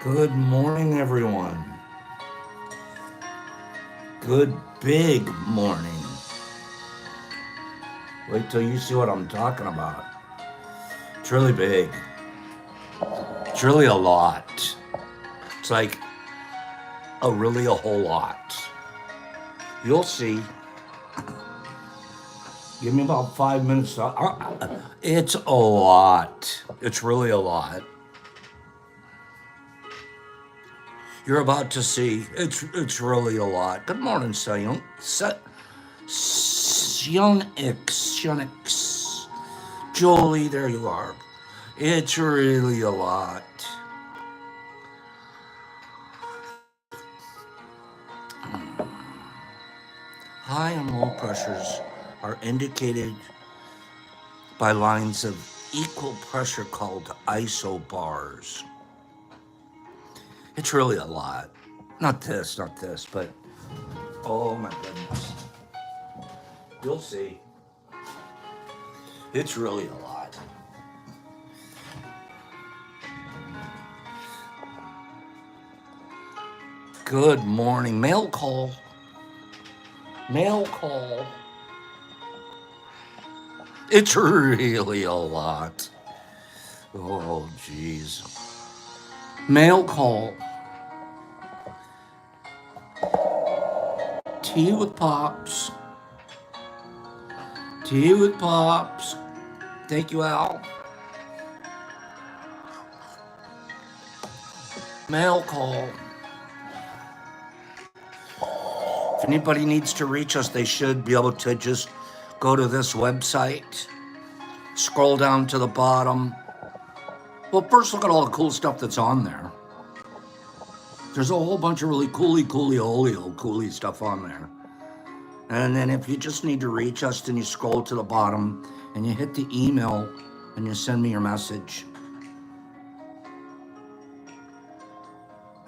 Good morning, everyone. Good big morning. Wait till you see what I'm talking about. It's really big. It's really a lot. It's like a whole lot. You'll see. Give me about 5 minutes. It's a lot. It's really a lot. You're about to see. It's really a lot. Good morning, Sion. Sionix. Jolie, there you are. It's really a lot. High and low pressures are indicated by lines of equal pressure called isobars. It's really a lot. Not this, but oh my goodness. You'll see. It's really a lot. Good morning. Mail call. It's really a lot. Oh, geez. Mail call. Tea with Pops. Thank you, Al. Mail call. If anybody needs to reach us, they should be able to just go to this website, scroll down to the bottom. Well, first look at all the cool stuff that's on there. There's a whole bunch of really coolie stuff on there. And then if you just need to reach us, then you scroll to the bottom and you hit the email and you send me your message.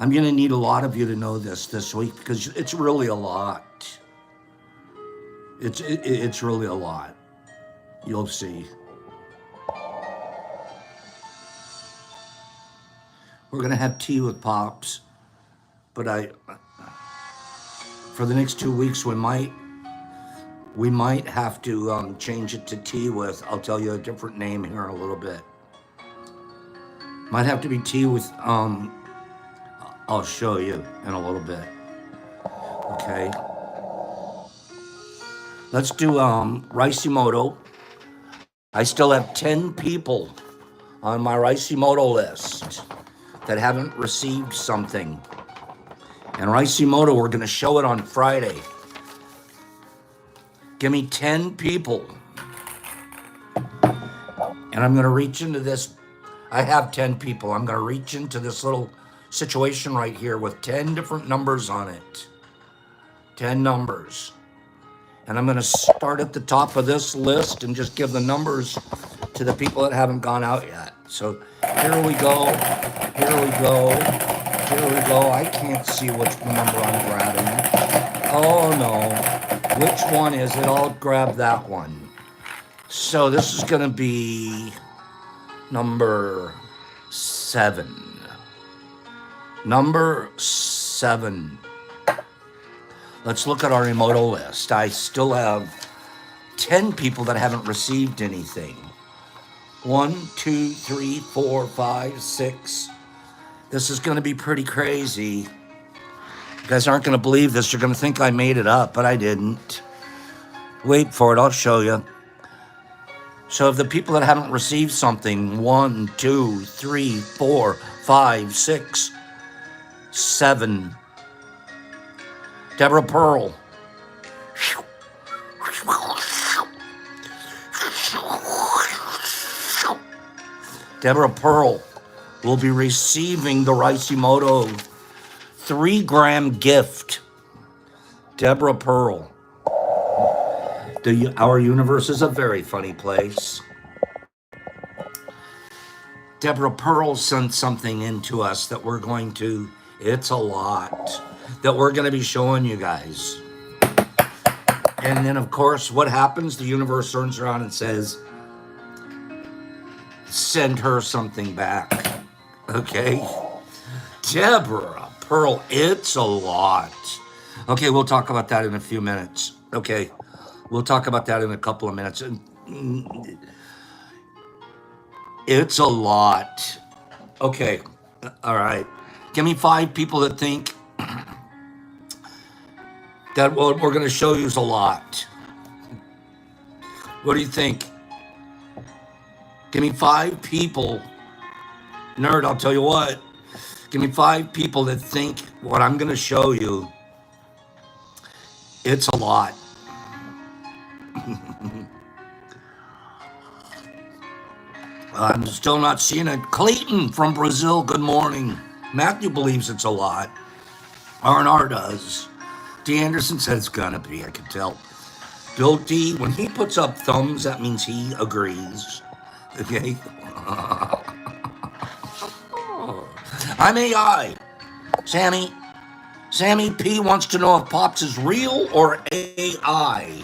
I'm going to need a lot of you to know this week because it's really a lot. It's really a lot. You'll see. We're going to have tea with Pops, but for the next 2 weeks, we might have to change it to tea with, I'll tell you a different name here in a little bit. Might have to be tea with, I'll show you in a little bit. Okay. Let's do Ricey Moto. I still have 10 people on my Ricey Moto list that haven't received something. And Ricey Moto, we're going to show it on Friday. Give me 10 people. And I'm going to reach into this. I have 10 people. I'm going to reach into this little situation right here with 10 different numbers on it. 10 numbers. And I'm going to start at the top of this list and just give the numbers to the people that haven't gone out yet. So here we go. I can't see which number I'm grabbing. Oh no. Which one is it? I'll grab that one. So this is going to be number 7. Number 7. Let's look at our Emoto list. I still have 10 people that haven't received anything. 1, 2, 3, 4, 5, 6. This is going to be pretty crazy. You guys aren't going to believe this. You're going to think I made it up, but I didn't. Wait for it. I'll show you. So of the people that haven't received something, 1, 2, 3, 4, 5, 6, 7. Deborah Pearl. Deborah Pearl will be receiving the Ricey Moto 3-gram gift. Deborah Pearl. Our universe is a very funny place. Deborah Pearl sent something into us that we're going to, it's a lot, that we're going to be showing you guys. And then, of course, what happens? The universe turns around and says, send her something back. Okay? Deborah Pearl, it's a lot. Okay, we'll talk about that in a few minutes. Okay, we'll talk about that in a couple of minutes. It's a lot. Okay, all right. Give me 5 people that think that what we're going to show you is a lot. What do you think? Give me 5 people. Nerd, I'll tell you what. Give me 5 people that think what I'm going to show you, it's a lot. I'm still not seeing it. Clayton from Brazil, good morning. Matthew believes it's a lot. R&R does. D. Anderson said it's gonna be, I can tell. Bill D, when he puts up thumbs, that means he agrees. Okay? I'm AI. Sammy P wants to know if Pops is real or AI.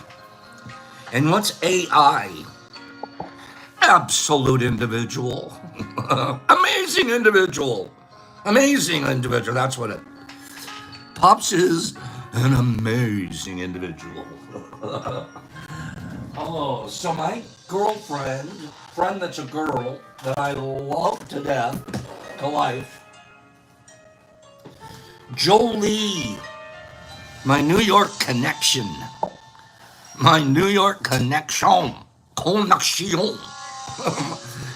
And what's AI? Absolute individual. Amazing individual. Amazing individual. That's what it. Pops is an amazing individual. Oh, so my girlfriend, friend that's a girl that I love to death, to life, Jolie, my New York connection. My New York connection. Connection.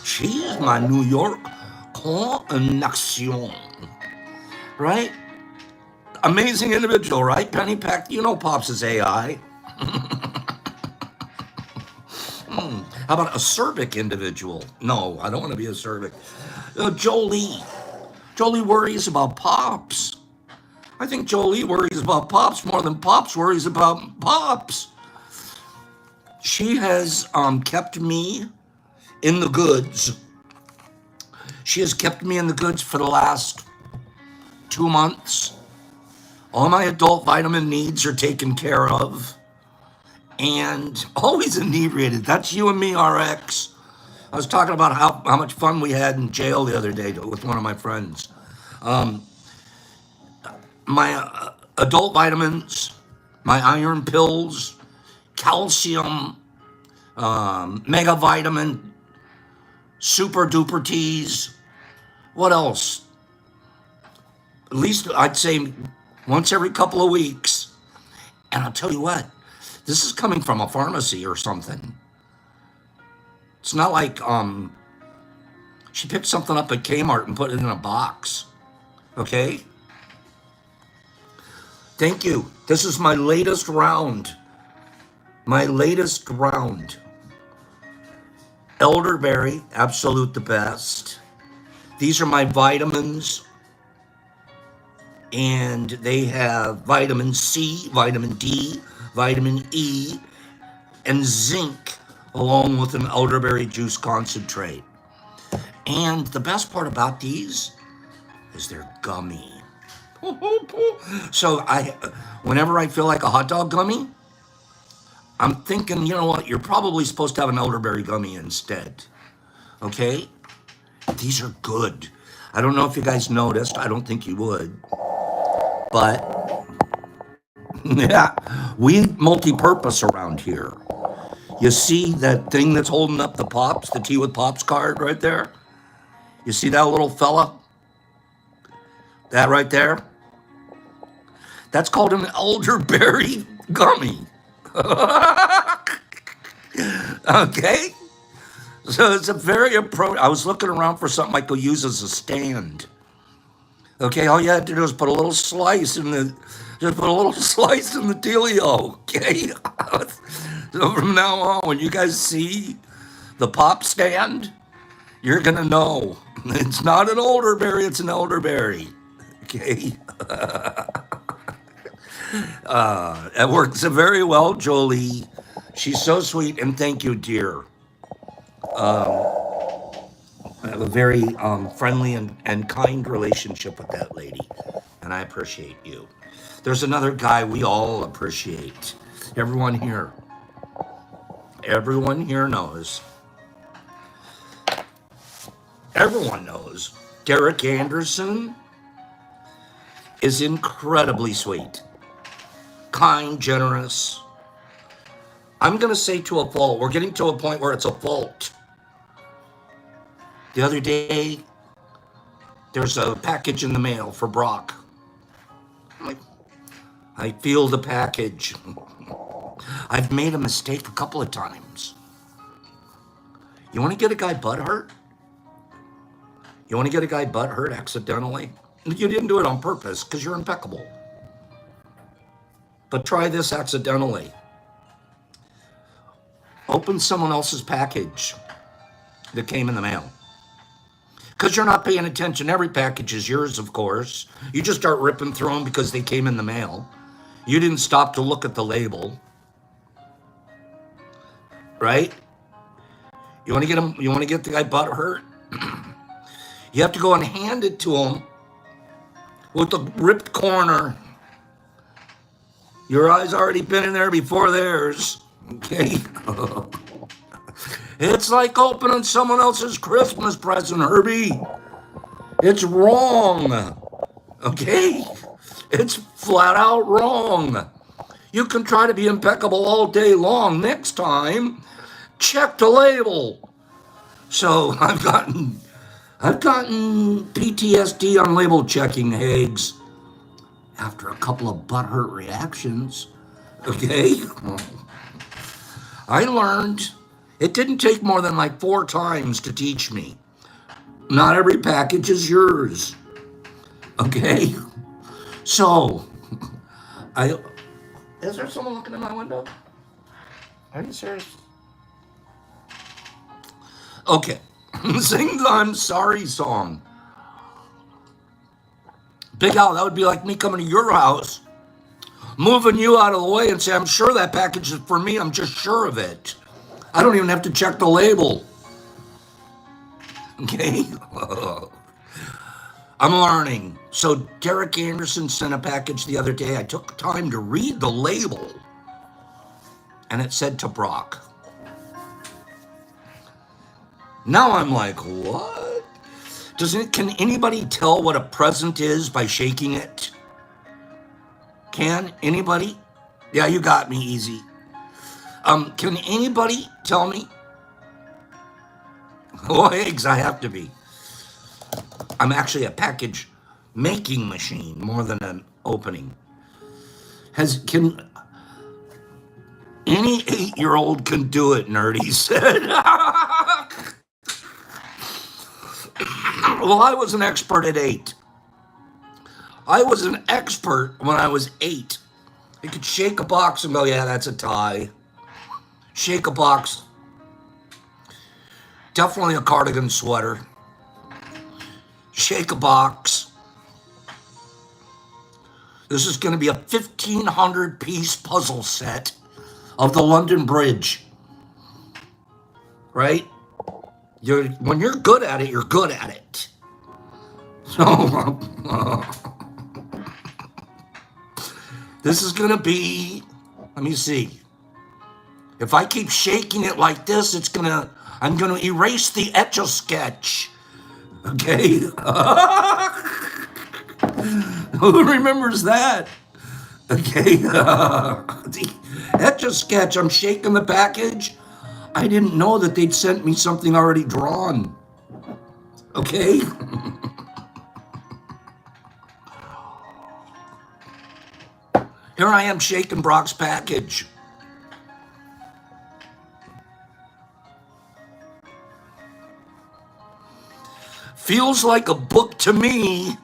She's my New York connection. Right? Amazing individual, right? Penny Peck, you know Pops is AI. How about acerbic individual? No, I don't want to be acerbic. Jolie. Jolie worries about Pops. I think Jolie worries about Pops more than Pops worries about Pops. She has kept me in the goods. She has kept me in the goods for the last 2 months. All my adult vitamin needs are taken care of. And always inebriated. That's you and me, RX. I was talking about how much fun we had in jail the other day with one of my friends. My adult vitamins, my iron pills, calcium, mega vitamin, super duper teas. What else? At least I'd say once every couple of weeks. And I'll tell you what, this is coming from a pharmacy or something. It's not like she picked something up at Kmart and put it in a box. Okay? Thank you. This is my latest round. My latest round. Elderberry, absolute the best. These are my vitamins. And they have vitamin C, vitamin D, vitamin E, and zinc, along with an elderberry juice concentrate. And the best part about these is they're gummy. So whenever I feel like a hot dog gummy, I'm thinking, you know what, you're probably supposed to have an elderberry gummy instead. Okay? These are good. I don't know if you guys noticed. I don't think you would. But, yeah, we multi-purpose around here. You see that thing that's holding up the Pops, the Tea with Pops card right there? You see that little fella? That right there? That's called an elderberry gummy. Okay? So it's a very appropriate. I was looking around for something I could use as a stand. Okay, all you had to do is put a little slice in the dealio. Okay? So from now on, when you guys see the Pop stand, you're gonna know. It's not an elderberry, it's an elderberry. Okay? It works very well, Jolie. She's so sweet, and thank you, dear. I have a very friendly and kind relationship with that lady, and I appreciate you. There's another guy we all appreciate. Everyone here. Everyone here knows. Everyone knows. Derek Anderson is incredibly sweet, kind, generous. I'm going to say to a fault. We're getting to a point where it's a fault. The other day, there's a package in the mail for Brock. I'm like, I feel the package. I've made a mistake a couple of times. You want to get a guy butt hurt? You want to get a guy butt hurt accidentally? You didn't do it on purpose because you're impeccable. But try this accidentally. Open someone else's package that came in the mail. Because you're not paying attention. Every package is yours, of course. You just start ripping through them because they came in the mail. You didn't stop to look at the label. Right? You want to get him, you want to get the guy butt hurt? You have to go and hand it to him with the ripped corner. Your eye's already been in there before theirs. Okay? It's like opening someone else's Christmas present, Herbie. It's wrong. Okay? It's flat out wrong. You can try to be impeccable all day long. Next time, check the label. So I've gotten PTSD on label checking, Hags, after a couple of butthurt reactions. Okay? I learned. It didn't take more than like 4 times to teach me. Not every package is yours. Okay? So, is there someone looking in my window? Are you serious? Okay. Sing the I'm Sorry song. Big Al, that would be like me coming to your house, moving you out of the way and say, I'm sure that package is for me. I'm just sure of it. I don't even have to check the label. Okay? I'm learning. So Derek Anderson sent a package the other day. I took time to read the label, and it said to Brock. Now I'm like, what? Can anybody tell what a present is by shaking it? Can anybody? Yeah, you got me easy. Can anybody tell me? Oh, eggs, I have to be. I'm actually a package making machine more than an opening. Can any 8-year-old can do it, Nerdy said. Well, I was an expert at 8. I was an expert when I was 8. I could shake a box and go, yeah, that's a tie. Shake a box. Definitely a cardigan sweater. Shake a box. This is going to be a 1,500-piece puzzle set of the London Bridge. Right? When you're good at it, you're good at it. So, this is going to be, let me see. If I keep shaking it like this, I'm going to erase the Etch-a-Sketch. Okay? Who remembers that? Okay? The Etch-a-Sketch, I'm shaking the package. I didn't know that they'd sent me something already drawn. Okay? Here I am shaking Brock's package. Feels like a book to me.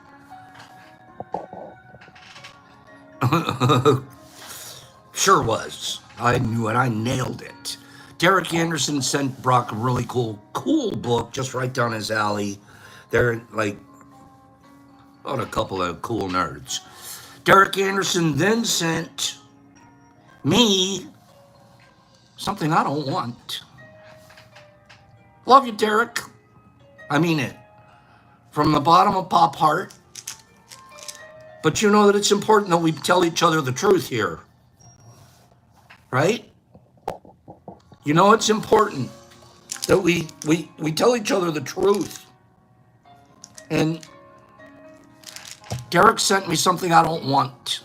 Sure was. I knew it. I nailed it. Derek Anderson sent Brock a really cool book just right down his alley. They're like, about a couple of cool nerds. Derek Anderson then sent me something I don't want. Love you, Derek. I mean it. From the bottom of Pop Heart. But you know that it's important that we tell each other the truth here. right? You know, it's important that we tell each other the truth. And Derek sent me something I don't want.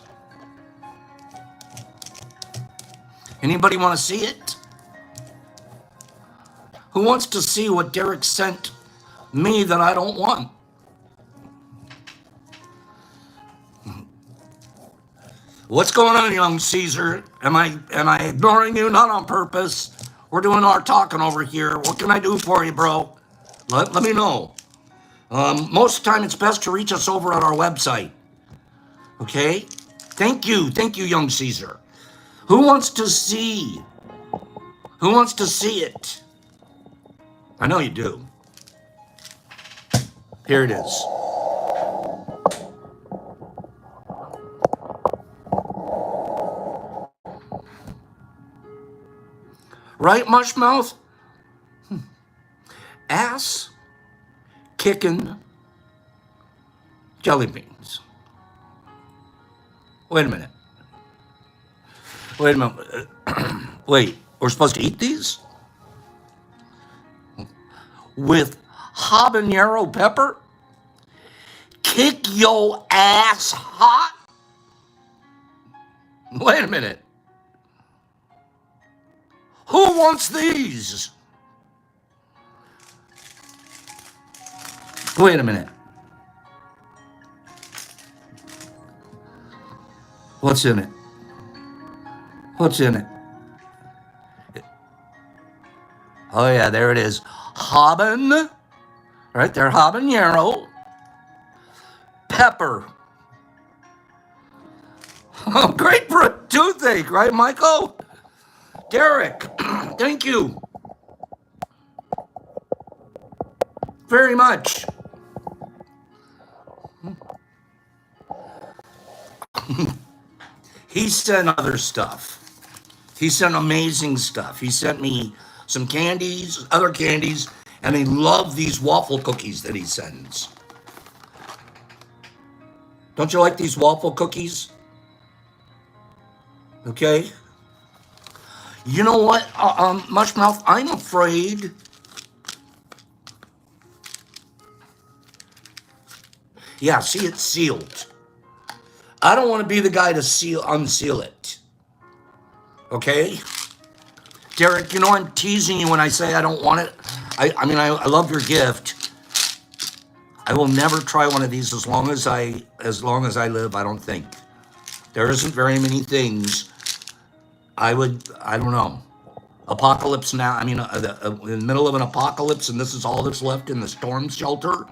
Anybody want to see it? Who wants to see what Derek sent me that I don't want? What's going on, young Caesar? Am I ignoring you? Not on purpose. We're doing our talking over here. What can I do for you, bro? Let me know. Most of the time, it's best to reach us over at our website. Okay? Thank you, young Caesar. Who wants to see? Who wants to see it? I know you do. Here it is. Right, Mushmouth? Ass kicking jelly beans. Wait a minute. Wait, we're supposed to eat these? With habanero pepper? Kick your ass hot? Wait a minute. Who wants these? Wait a minute. What's in it? What's in it? Oh yeah, there it is. Right there, habanero. Pepper. Oh, great for a toothache, right, Michael? Derek, thank you very much. He sent other stuff. He sent amazing stuff. He sent me some candies, other candies, and I love these waffle cookies that he sends. Don't you like these waffle cookies? Okay. You know what, Mushmouth? I'm afraid. Yeah, see, it's sealed. I don't want to be the guy to unseal it. Okay? Derek, you know I'm teasing you when I say I don't want it. I mean, I love your gift. I will never try one of these as long as I live, I don't think. There isn't very many things I don't know. Apocalypse now, I mean, in the middle of an apocalypse, and this is all that's left in the storm shelter.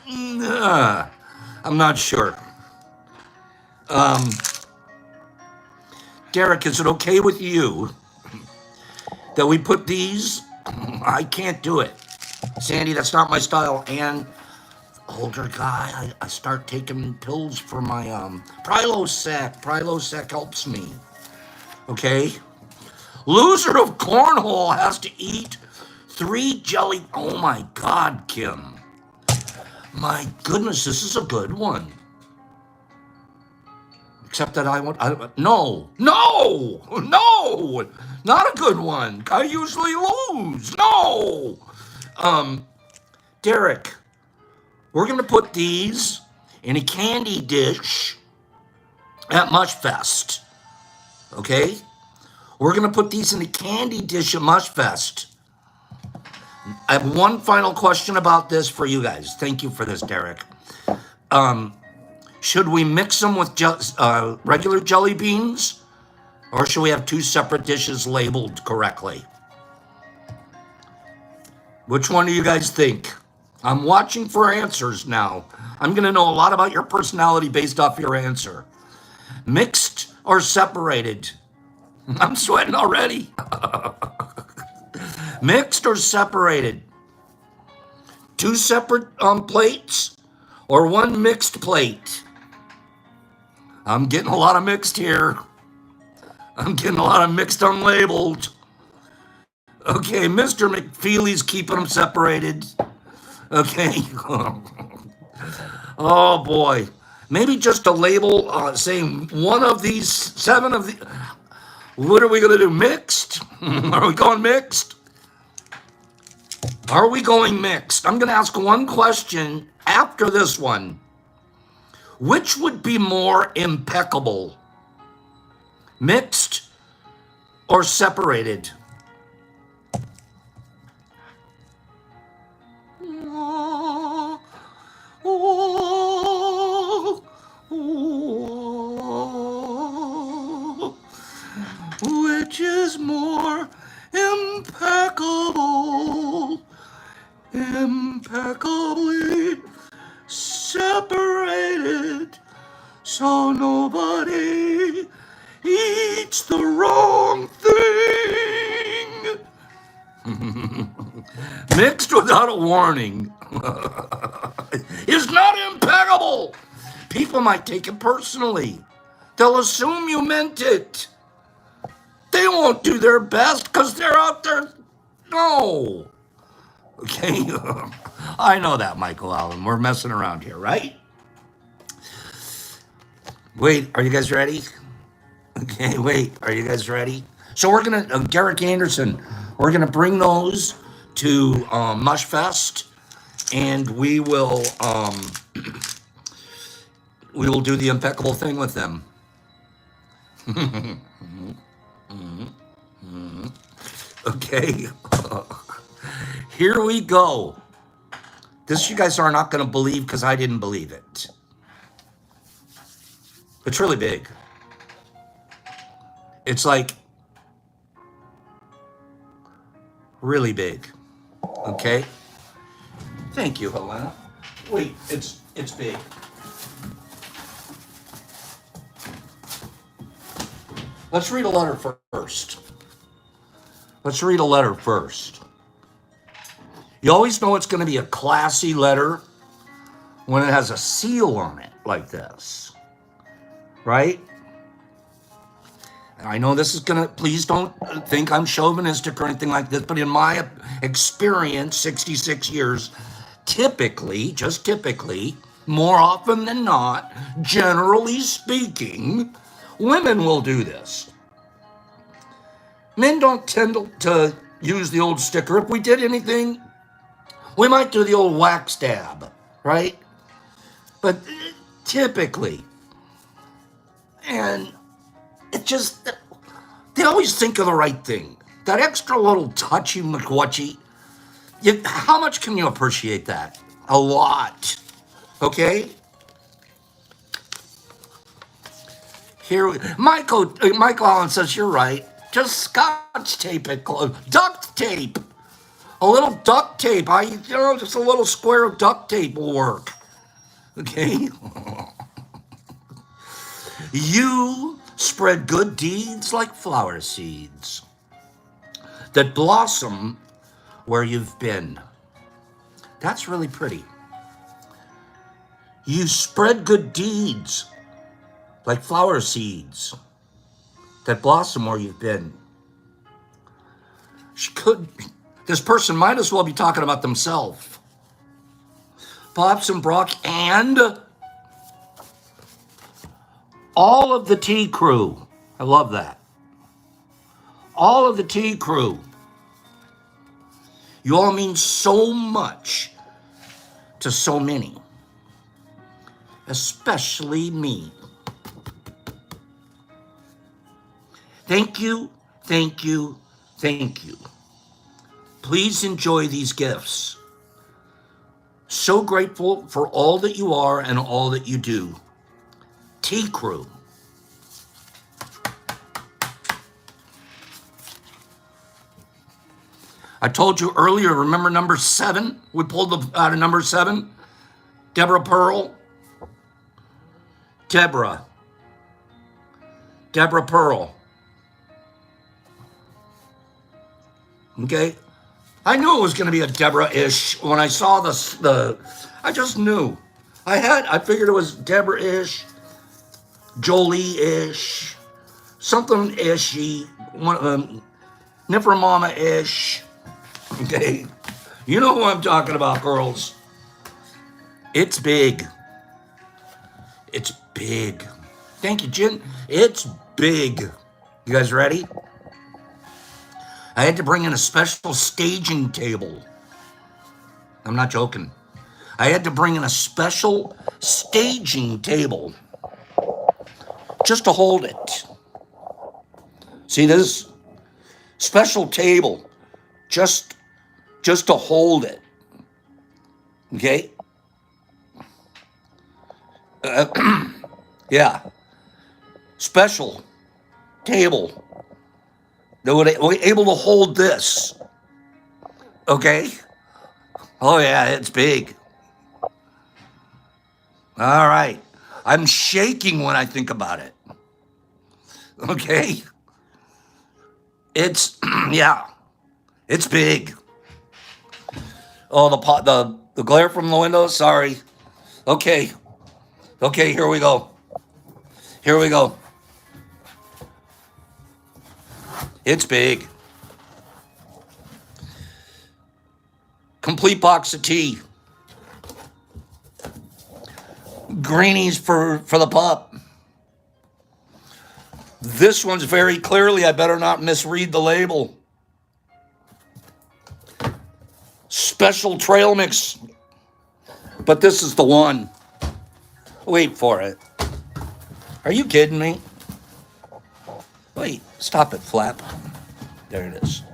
I'm not sure. Derek, is it okay with you that we put these? I can't do it. Sandy, that's not my style. And older guy, I start taking pills for my Prilosec. Prilosec helps me. Okay? Loser of cornhole has to eat 3 jelly. Oh my God, Kim. My goodness, this is a good one. Except that no, not a good one. I usually lose. No. Derek, we're going to put these in a candy dish at Mushfest. Okay? We're going to put these in a candy dish at Mushfest. I have one final question about this for you guys. Thank you for this, Derek. Should we mix them with regular jelly beans? Or should we have 2 separate dishes labeled correctly? Which one do you guys think? I'm watching for answers now. I'm going to know a lot about your personality based off your answer. Mixed or separated? I'm sweating already. Mixed or separated? 2 separate plates or 1 mixed plate? I'm getting a lot of mixed here. I'm getting a lot of mixed unlabeled. Okay, Mr. McFeely's keeping them separated. Okay. Oh boy. Maybe just a label saying one of these 7 of the. What are we going to do? Mixed? Are we going mixed? Are we going mixed? I'm going to ask one question after this one. Which would be more impeccable? Mixed or separated? Which is more impeccable? Impeccably separated, so nobody eats the wrong thing. Mixed without a warning is not impeccable. People might take it personally. They'll assume you meant it. They won't do their best because they're out there. No. Okay? I know that, Michael Allen. We're messing around here, right? Wait, are you guys ready? Okay, wait, are you guys ready? So we're going to, Garrick Anderson, we're going to bring those to Mushfest, and we will do the impeccable thing with them. Okay? Here we go. This you guys are not going to believe because I didn't believe it. It's really big. It's like really big. Okay? Thank you, Helena. Wait, it's big. Let's read a letter first. Let's read a letter first. You always know it's going to be a classy letter when it has a seal on it like this, right? And I know this is going to, please don't think I'm chauvinistic or anything like this, but in my experience, 66 years, typically, just typically, more often than not, generally speaking, women will do this. Men don't tend to use the old sticker. If we did anything, we might do the old wax dab, right? But typically, and it just, they always think of the right thing. That extra little touchy McWatchy, how much can you appreciate that? A lot, okay? Here, Michael Allen says, you're right. Just scotch tape it close. Duct tape. A little duct tape. Just a little square of duct tape will work. Okay? You spread good deeds like flower seeds that blossom where you've been. That's really pretty. You spread good deeds like flower seeds that blossom where you've been. This person might as well be talking about themselves. Pops and Brock and all of the T crew. I love that. All of the T crew. You all mean so much to so many, especially me. Thank you, thank you, thank you. Please enjoy these gifts. So grateful for all that you are and all that you do. T Crew. I told you earlier, remember number 7? We pulled out of number 7. Deborah Pearl. Deborah Pearl. Okay? I knew it was going to be a Deborah-ish when I saw I just knew. I figured it was Deborah-ish, Jolie-ish, something-ishy, Niffer Mama-ish. Okay? You know who I'm talking about, girls. It's big. It's big. Thank you, Jen. It's big. You guys ready? I had to bring in a special staging table. I'm not joking. I had to bring in a special staging table just to hold it. See this special table just to hold it. Okay? Yeah. Special table that would be able to hold this. Okay? Oh yeah, it's big. All right. I'm shaking when I think about it. Okay? It's yeah, it's big. Oh, the glare from the window, sorry. Okay. Okay, here we go. Here we go. It's big. Complete box of tea. Greenies for the pup. This one's very clearly, I better not misread the label. Special trail mix. But this is the one. Wait for it. Are you kidding me? Wait, stop it, flap. There it is.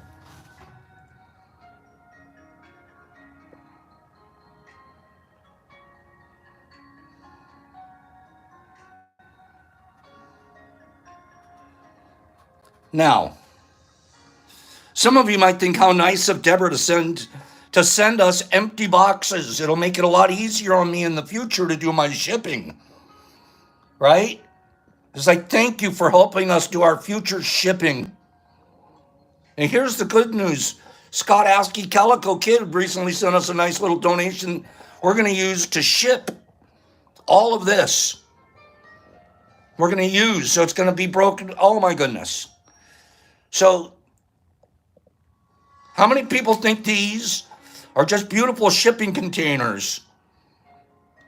Now, some of you might think how nice of Deborah to send us empty boxes. It'll make it a lot easier on me in the future to do my shipping. Right? It's like, thank you for helping us do our future shipping. And here's the good news. Scott Askey Calico Kid recently sent us a nice little donation we're going to use to ship all of this. We're going to use, so it's going to be broken. Oh my goodness. So, how many people think these are just beautiful shipping containers?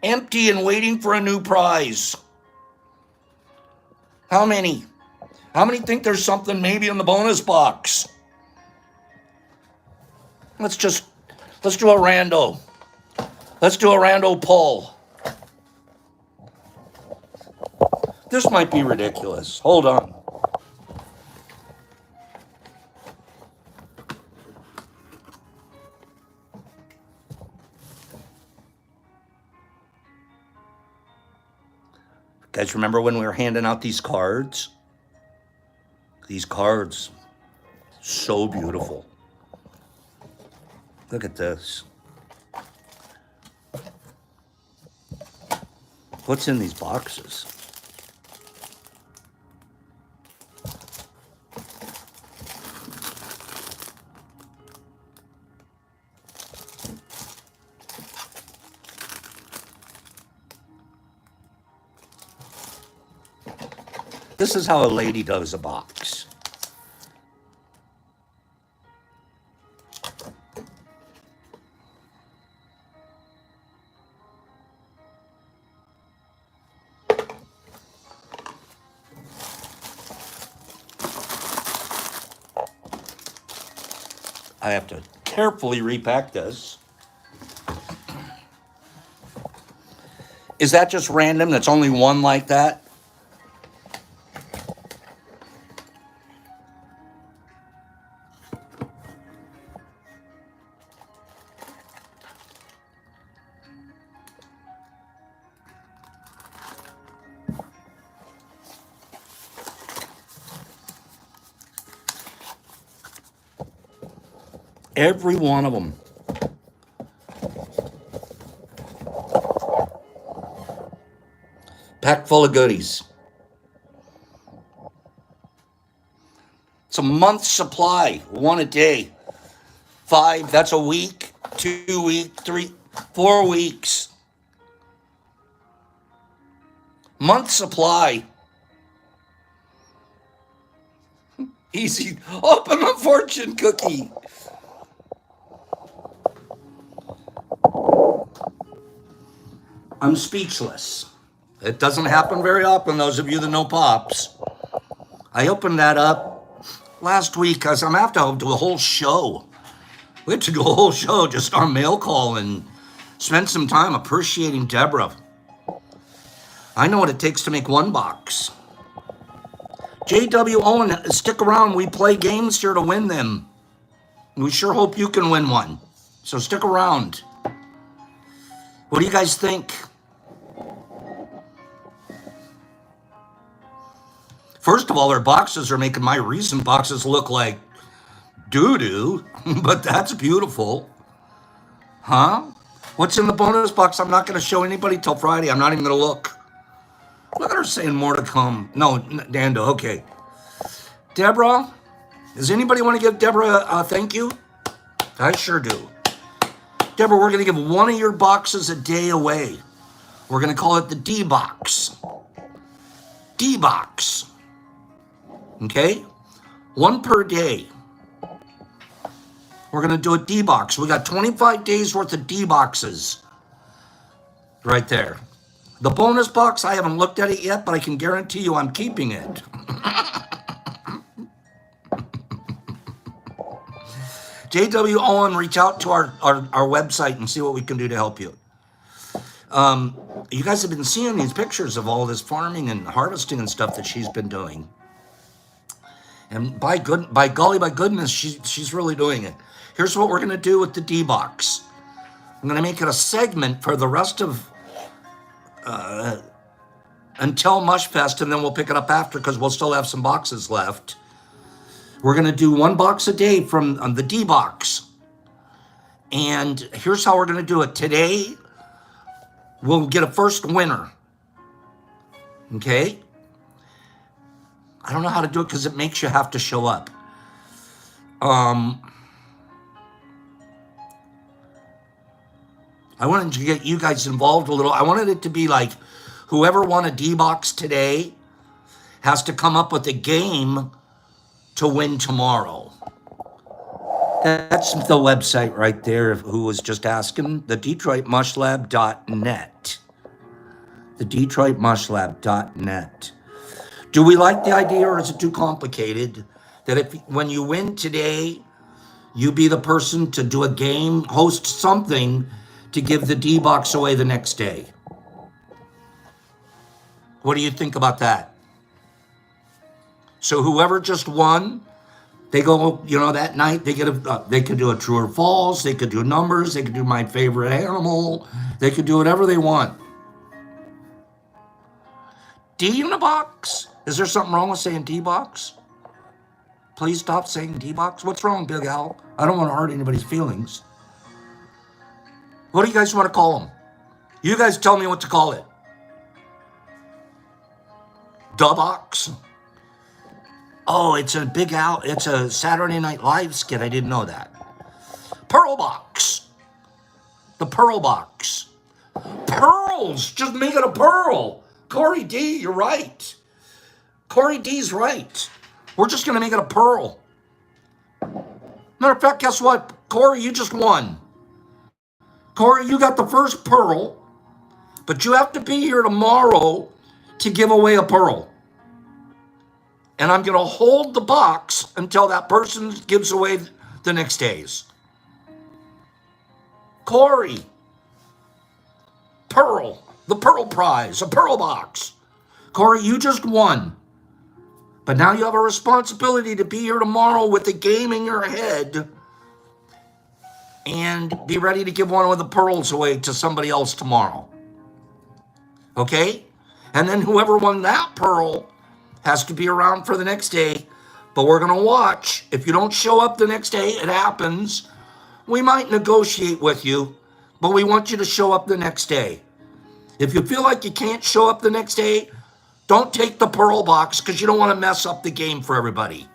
Empty and waiting for a new prize. How many? How many think there's something maybe in the bonus box? Let's do a rando. Let's do a rando poll. This might be ridiculous. Hold on. Guys, remember when we were handing out these cards? These cards, so beautiful. Look at this. What's in these boxes? This is how a lady does a box. I have to carefully repack this. Is that just random? That's only one like that? Every one of them. Packed full of goodies. It's a month's supply, one a day. 5, that's a week, 2 weeks, 3, 4 weeks. Month supply. Easy. Open a fortune cookie. I'm speechless. It doesn't happen very often, those of you that know Pops. I opened that up last week because I'm going to have to do a whole show. We have to do a whole show, just our mail call, and spend some time appreciating Deborah. I know what it takes to make one box. J.W. Owen, stick around. We play games here to win them. We sure hope you can win one. So stick around. What do you guys think? First of all, their boxes are making my recent boxes look like doo-doo, but that's beautiful. Huh? What's in the bonus box? I'm not going to show anybody till Friday. I'm not even going to look. Look at her saying more to come. No, Dando, okay. Deborah, does anybody want to give Deborah a thank you? I sure do. Deborah, we're going to give one of your boxes a day away. We're going to call it the D-Box. D-Box. Okay? One per day. We're going to do a D-Box. We got 25 days worth of D-Boxes. Right there. The bonus box, I haven't looked at it yet, but I can guarantee you I'm keeping it. J.W. Owen, reach out to our website and see what we can do to help you. You guys have been seeing these pictures of all this farming and harvesting and stuff that she's been doing. And by goodness, she's really doing it. Here's what we're going to do with the D-Box. I'm going to make it a segment for the rest of until Mushfest, and then we'll pick it up after because we'll still have some boxes left. We're going to do one box a day from the D-Box. And here's how we're going to do it. Today, we'll get a first winner. Okay? I don't know how to do it because it makes you have to show up. I wanted to get you guys involved a little. I wanted it to be like whoever won a D-Box today has to come up with a game to win tomorrow. That's the website right there, who was just asking, the DetroitMushLab.net. The DetroitMushLab.net. Do we like the idea, or is it too complicated? That when you win today, you be the person to do a game, host something to give the D-Box away the next day. What do you think about that? So whoever just won, they go, that night they they could do a true or false, they could do numbers, they could do my favorite animal, they could do whatever they want. D in the box? Is there something wrong with saying D-Box? Please stop saying D-Box. What's wrong, Big Al? I don't want to hurt anybody's feelings. What do you guys want to call them? You guys tell me what to call it. D-Box? Oh, it's a Big Al. It's a Saturday Night Live skit. I didn't know that. Pearl Box. The Pearl Box. Pearls. Just make it a pearl. Corey D, you're right. Corey D's right. We're just going to make it a pearl. Matter of fact, guess what? Corey, you just won. Corey, you got the first pearl, but you have to be here tomorrow to give away a pearl. And I'm going to hold the box until that person gives away the next days. Corey, Pearl, the Pearl Prize, a Pearl Box. Corey, you just won. But now you have a responsibility to be here tomorrow with the game in your head and be ready to give one of the pearls away to somebody else tomorrow. Okay? And then whoever won that pearl has to be around for the next day, but we're going to watch. If you don't show up the next day, it happens. We might negotiate with you, but we want you to show up the next day. If you feel like you can't show up the next day, don't take the pearl box because you don't want to mess up the game for everybody.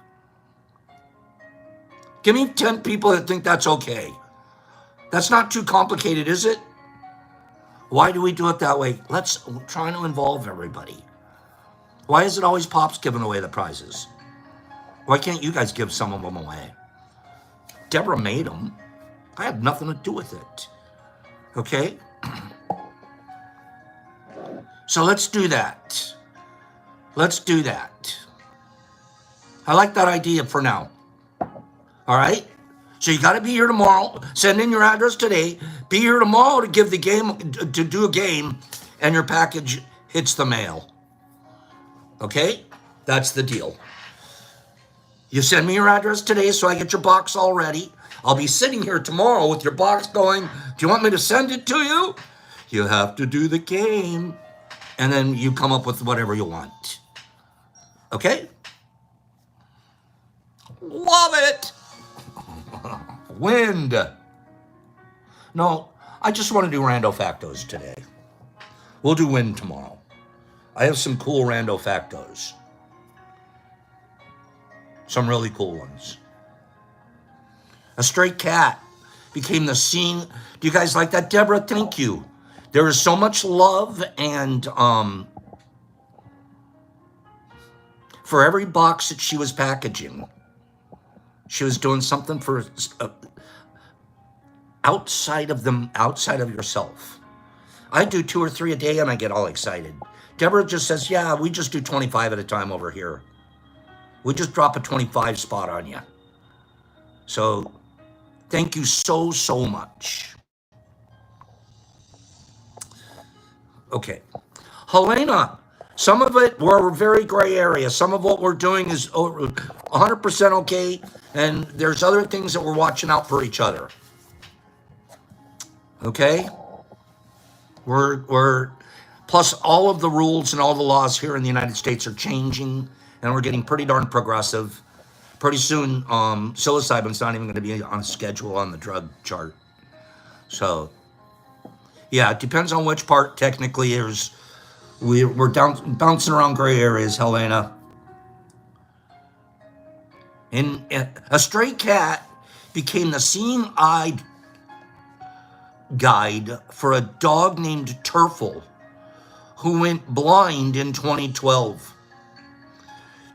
Give me 10 people that think that's okay. That's not too complicated, is it? Why do we do it that way? Let's try to involve everybody. Why is it always Pops giving away the prizes? Why can't you guys give some of them away? Deborah made them. I had nothing to do with it. Okay? So let's do that. Let's do that. I like that idea for now. All right? So you got to be here tomorrow. Send in your address today. Be here tomorrow to give the game, to do a game, and your package hits the mail. Okay? That's the deal. You send me your address today so I get your box all ready. I'll be sitting here tomorrow with your box going, do you want me to send it to you? You have to do the game. And then you come up with whatever you want. Okay? Love it. Wind. No, I just want to do rando factos today. We'll do wind tomorrow. I have some cool rando factos. Some really cool ones. A stray cat became the scene. Do you guys like that, Deborah? Thank you. There is so much love and for every box that she was packaging, she was doing something for outside of yourself. I do 2 or 3 a day and I get all excited. Deborah just says, yeah, we just do 25 at a time over here. We just drop a 25 spot on you. So thank you so, so much. Okay. Helena, some of it we're very gray area. Some of what we're doing is 100% okay. And there's other things that we're watching out for each other. Okay? We're plus all of the rules and all the laws here in the United States are changing, and we're getting pretty darn progressive. Pretty soon, psilocybin's not even going to be on a schedule on the drug chart. So, yeah, it depends on which part technically is. We're bouncing around gray areas, Helena. And a stray cat became the seeing-eyed guide for a dog named Turfle, who went blind in 2012.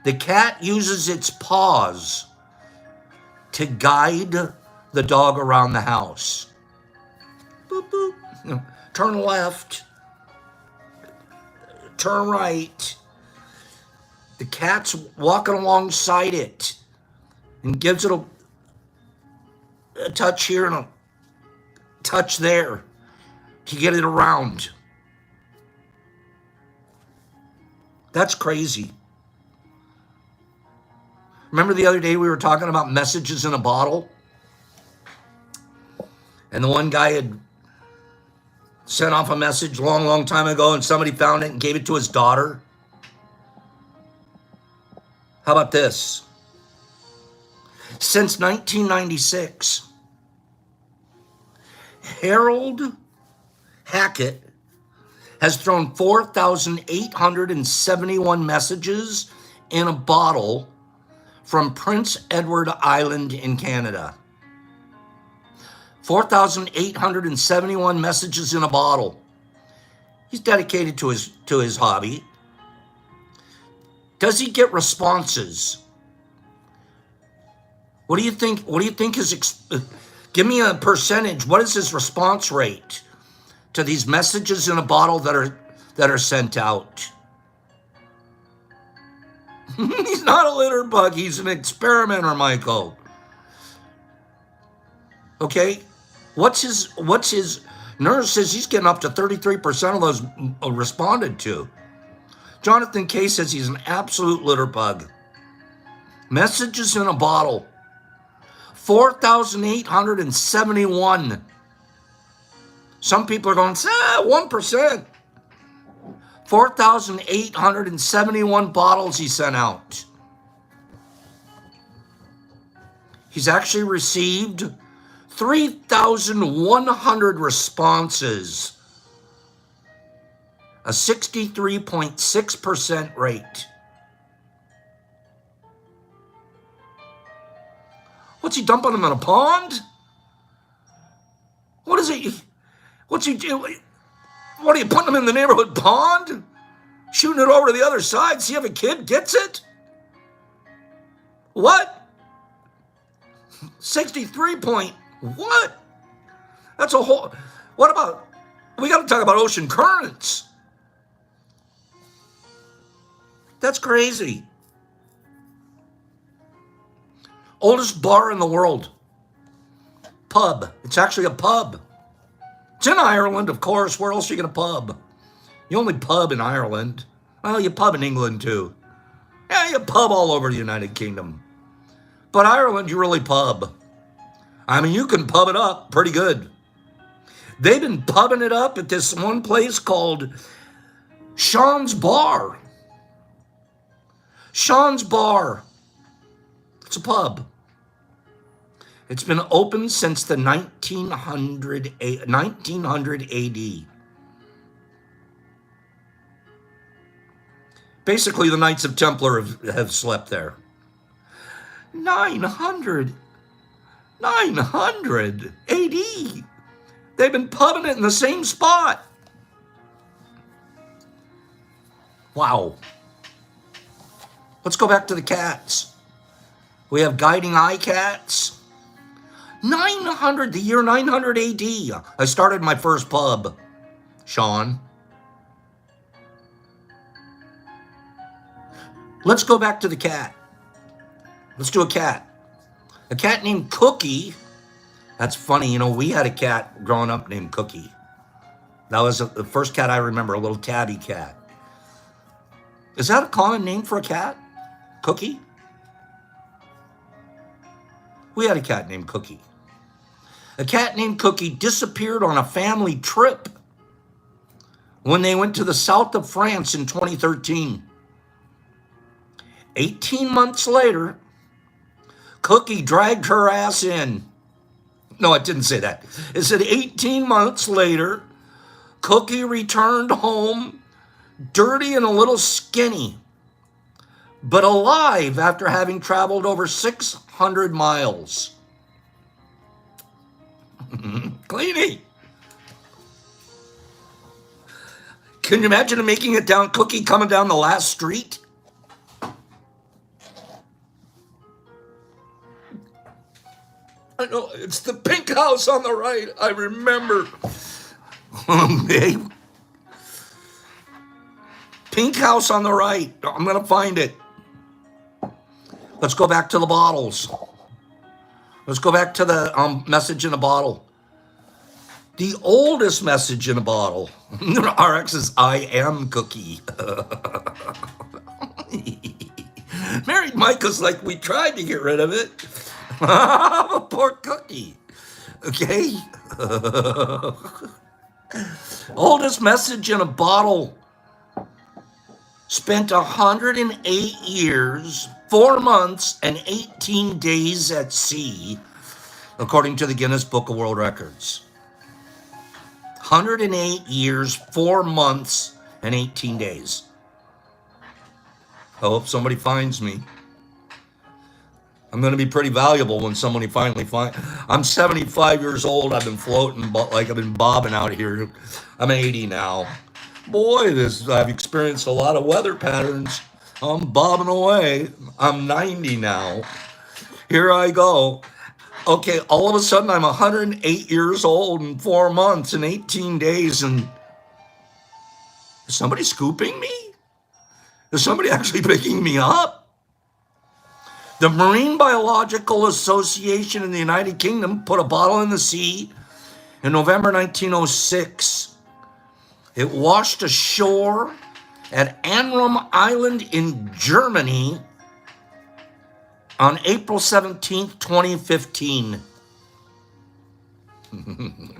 The cat uses its paws to guide the dog around the house. Boop, boop. Turn left. Turn right. The cat's walking alongside it and gives it a touch here and a touch there to get it around. That's crazy. Remember the other day we were talking about messages in a bottle? And the one guy had sent off a message long, long time ago and somebody found it and gave it to his daughter. How about this? Since 1996, Harold Hackett has thrown 4,871 messages in a bottle from Prince Edward Island in Canada. 4,871 messages in a bottle. He's dedicated to his hobby. Does he get responses? What do you think? What do you think give me a percentage. What is his response rate to these messages in a bottle that are sent out? He's not a litter bug. He's an experimenter, Michael. Okay? What's his nurse says he's getting up to 33% of those responded to. Jonathan K says he's an absolute litter bug. Messages in a bottle. 4,871. Some people are going, 1%. 4,871 bottles he sent out. He's actually received 3,100 responses, a 63.6% rate. What's he dumping them in a pond? What is he? What's he doing? What are you putting them in the neighborhood pond? Shooting it over to the other side, see if a kid gets it? What? 63 point, what? That's a whole, what about, we got to talk about ocean currents. That's crazy. Oldest bar in the world. Pub. It's actually a pub. It's in Ireland, of course. Where else are you going to pub? You only pub in Ireland. Well, you pub in England, too. Yeah, you pub all over the United Kingdom. But Ireland, you really pub. I mean, you can pub it up pretty good. They've been pubbing it up at this one place called Sean's Bar. Sean's Bar. It's a pub. It's been open since the 1900 AD. Basically, the Knights of Templar have slept there. 900 AD. They've been pubbing it in the same spot. Wow. Let's go back to the cats. We have guiding eye cats. 900, the year 900 AD. I started my first pub, Sean. Let's go back to the cat. Let's do a cat. A cat named Cookie. That's funny. You know, we had a cat growing up named Cookie. That was the first cat I remember, a little tabby cat. Is that a common name for a cat? Cookie? We had a cat named Cookie. A cat named Cookie disappeared on a family trip when they went to the south of France in 2013. 18 months later, Cookie dragged her ass in. No, it didn't say that. It said 18 months later, Cookie returned home dirty and a little skinny, but alive after having traveled over 600 miles. Cleanie. Can you imagine him making it down, Cookie coming down the last street? I know, it's the pink house on the right. I remember. Okay. Pink house on the right. I'm going to find it. Let's go back to the bottles. Let's go back to the message in a bottle. The oldest message in a bottle. RX is I am Cookie. Married Mike was like, we tried to get rid of it. Poor Cookie. Okay. Oldest message in a bottle. Spent 108 years, 4 months, and 18 days at sea, according to the Guinness Book of World Records. 108 years, 4 months, and 18 days. I hope somebody finds me. I'm going to be pretty valuable when somebody finally finds. I'm 75 years old. I've been floating, like I've been bobbing out here. I'm 80 now. Boy, I've experienced a lot of weather patterns. I'm bobbing away. I'm 90 now. Here I go. Okay, all of a sudden I'm 108 years old in 4 months and 18 days, and is somebody scooping me? Is somebody actually picking me up? The Marine Biological Association in the United Kingdom put a bottle in the sea in November 1906. It washed ashore at Amrum Island in Germany on April 17th, 2015.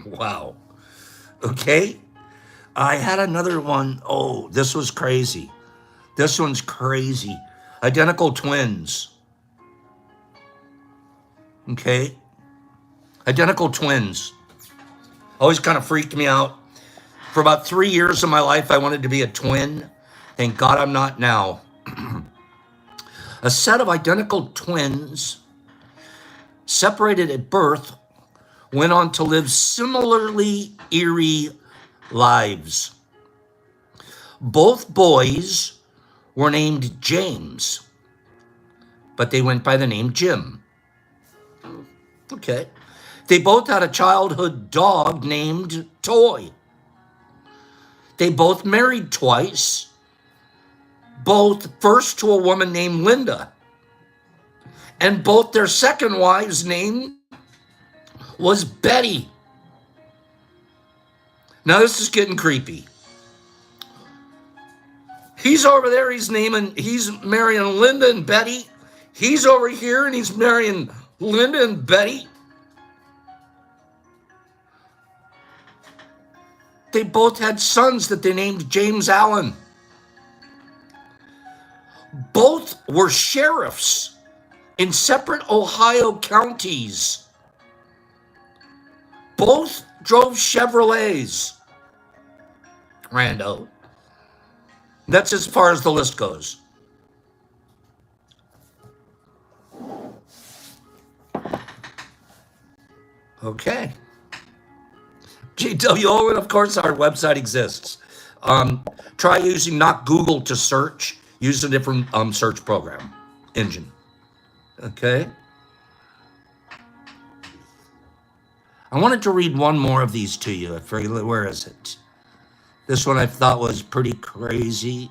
Wow. Okay. I had another one. Oh, this was crazy. This one's crazy. Identical twins. Okay. Identical twins. Always kind of freaked me out. For about 3 years of my life, I wanted to be a twin. Thank God I'm not now. A set of identical twins, separated at birth, went on to live similarly eerie lives. Both boys were named James, but they went by the name Jim. Okay. They both had a childhood dog named Toy. They both married twice. both first to a woman named Linda, and both their second wife's name was Betty. Now this is getting creepy. He's over there, he's marrying Linda and Betty. He's over here and he's marrying Linda and Betty. They both had sons that they named James Allen. Both were sheriffs in separate Ohio counties. Both drove Chevrolets. Rando. That's as far as the list goes. Okay. GWO, and of course our website exists. Try using not Google to search. Use a different search program engine. Okay. I wanted to read one more of these to you. Where is it? This one I thought was pretty crazy.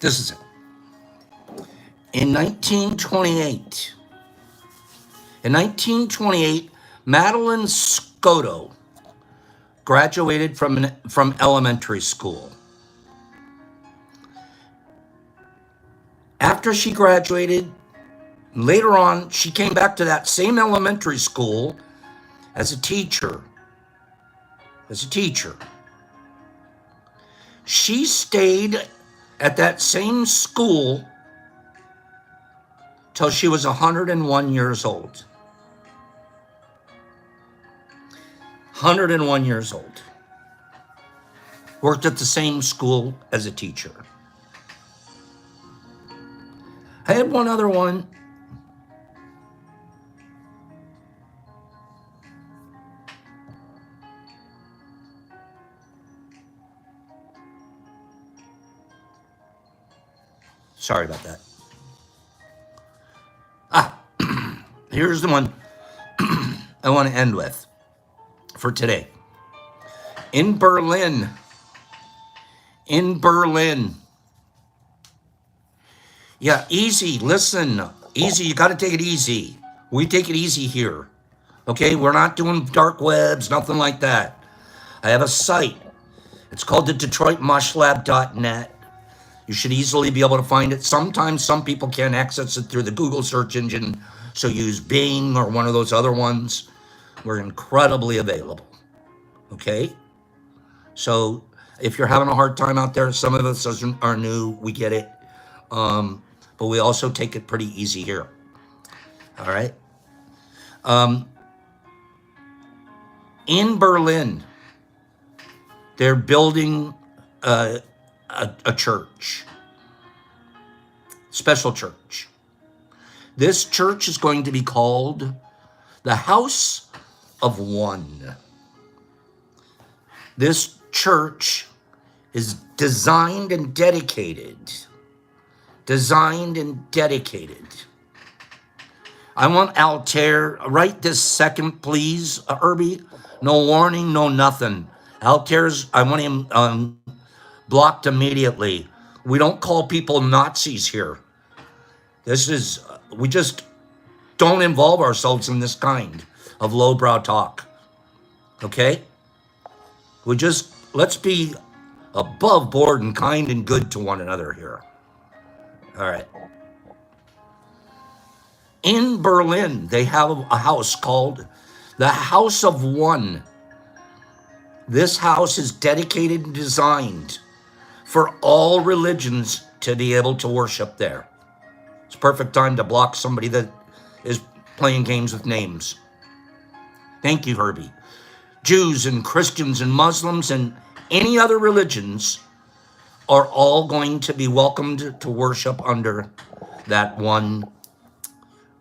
This is it. In 1928, Madeline Scotto graduated from elementary school. After she graduated, later on, she came back to that same elementary school as a teacher. She stayed at that same school till she was 101 years old. 101 years old. Worked at the same school as a teacher. I had one other one. Sorry about that. Here's the one I want to end with for today. In Berlin. Yeah, easy. Listen, easy. You got to take it easy. We take it easy here. Okay, we're not doing dark webs, nothing like that. I have a site. It's called the DetroitMushLab.net. You should easily be able to find it. Sometimes some people can't access it through the Google search engine, so use Bing or one of those other ones. We're incredibly available. Okay? So if you're having a hard time out there, some of us are new, we get it. But we also take it pretty easy here. All right? In Berlin, they're building a church, special church. This church is going to be called the House of One. This church is designed and dedicated. I want Altair right this second, please, Herbie. No warning, no nothing. Altair's, I want him blocked immediately. We don't call people Nazis here. We just don't involve ourselves in this kind of lowbrow talk. Okay? Let's be above board and kind and good to one another here. All right. In Berlin, they have a house called the House of One. This house is dedicated and designed for all religions to be able to worship there. It's a perfect time to block somebody that is playing games with names. Thank you, Herbie. Jews and Christians and Muslims and any other religions are all going to be welcomed to worship under that one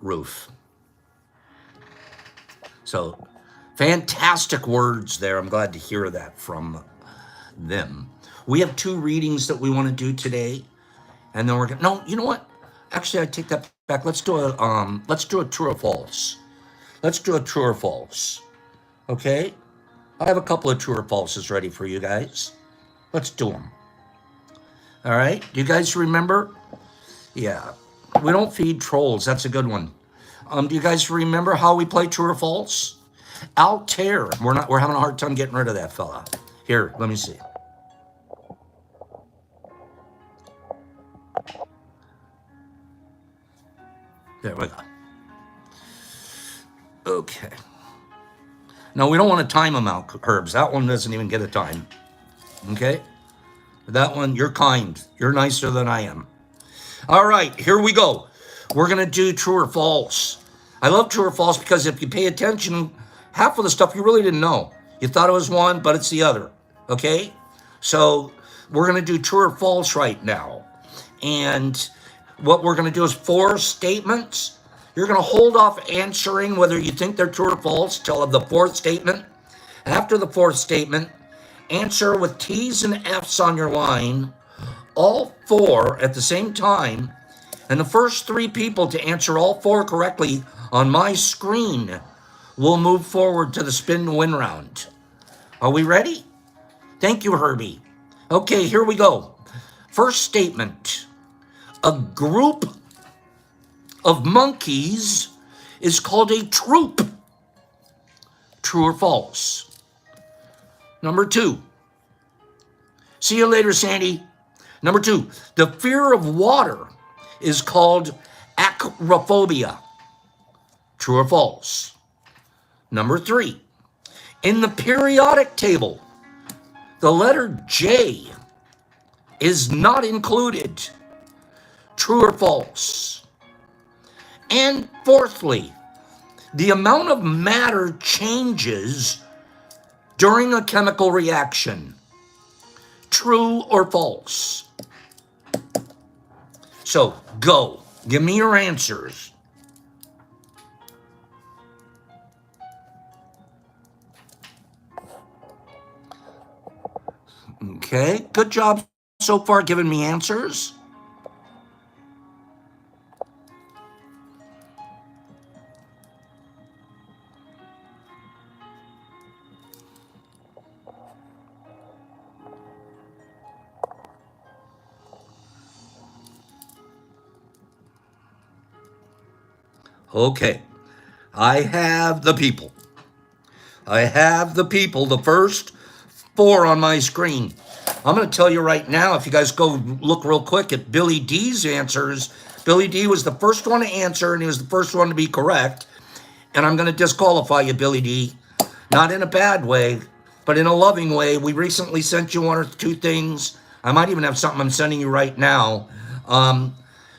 roof. So Fantastic words there. I'm glad to hear that from them. We have 2 readings that we want to do today, and then we're gonna. No, you know what? Actually, I take that back. Let's do a true or false. Let's do a true or false. Okay. I have a couple of true or falses ready for you guys. Let's do them. All right. Do you guys remember? Yeah. We don't feed trolls. That's a good one. Do you guys remember how we play true or false? Altair. We're having a hard time getting rid of that fella. Here, let me see. There we go. Okay. No, we don't want to time them out, Herbs. That one doesn't even get a time. Okay? That one, you're kind. You're nicer than I am. All right, here we go. We're going to do true or false. I love true or false because if you pay attention, half of the stuff you really didn't know. You thought it was one, but it's the other. Okay? So we're going to do true or false right now. And what we're going to do is 4 statements. You're going to hold off answering whether you think they're true or false till the 4th statement. After the 4th statement, answer with T's and F's on your line, all 4 at the same time. And the first 3 people to answer all 4 correctly on my screen will move forward to the spin to win round. Are we ready? Thank you, Herbie. Okay, here we go. First statement. A group of monkeys is called a troop. True or false? Number 2. See you later, Sandy. Number 2. The fear of water is called acrophobia. True or false? Number 3. In the periodic table, the letter J is not included. True or false? And fourthly, the amount of matter changes during a chemical reaction. True or false? So go. Give me your answers. Okay, good job so far giving me answers. Okay, I have the people. The first 4 on my screen. I'm going to tell you right now, if you guys go look real quick at Billy D's answers, Billy D was the first one to answer, and he was the first one to be correct. And I'm going to disqualify you, Billy D. Not in a bad way, but in a loving way. We recently sent you 1 or 2 things. I might even have something I'm sending you right now.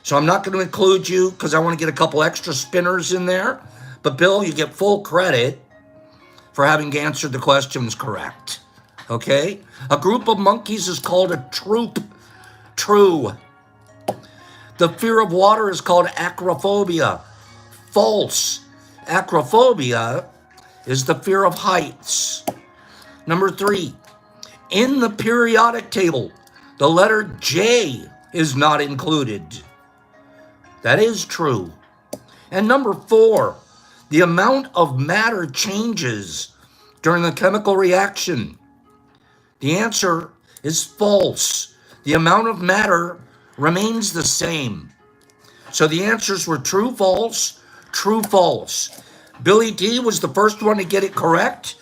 So I'm not going to include you because I want to get a couple extra spinners in there. But Bill, you get full credit for having answered the questions correct. Okay? A group of monkeys is called a troop. True. The fear of water is called acrophobia. False. Acrophobia is the fear of heights. Number 3. In the periodic table, the letter J is not included. That is true. And number 4, the amount of matter changes during the chemical reaction. The answer is false. The amount of matter remains the same. So the answers were true, false, true, false. Billy D was the first one to get it correct,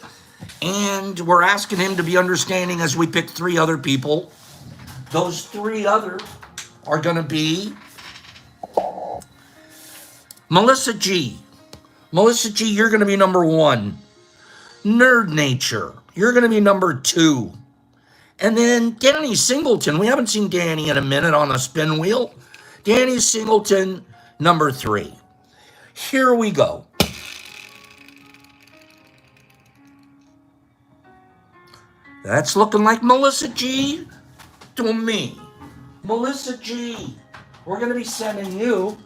and we're asking him to be understanding as we pick 3 other people. Those 3 other are going to be Melissa G. Melissa G, you're going to be number 1. Nerd Nature, you're going to be number 2. And then Danny Singleton. We haven't seen Danny in a minute on a spin wheel. Danny Singleton, number 3. Here we go. That's looking like Melissa G to me. Melissa G, we're going to be sending you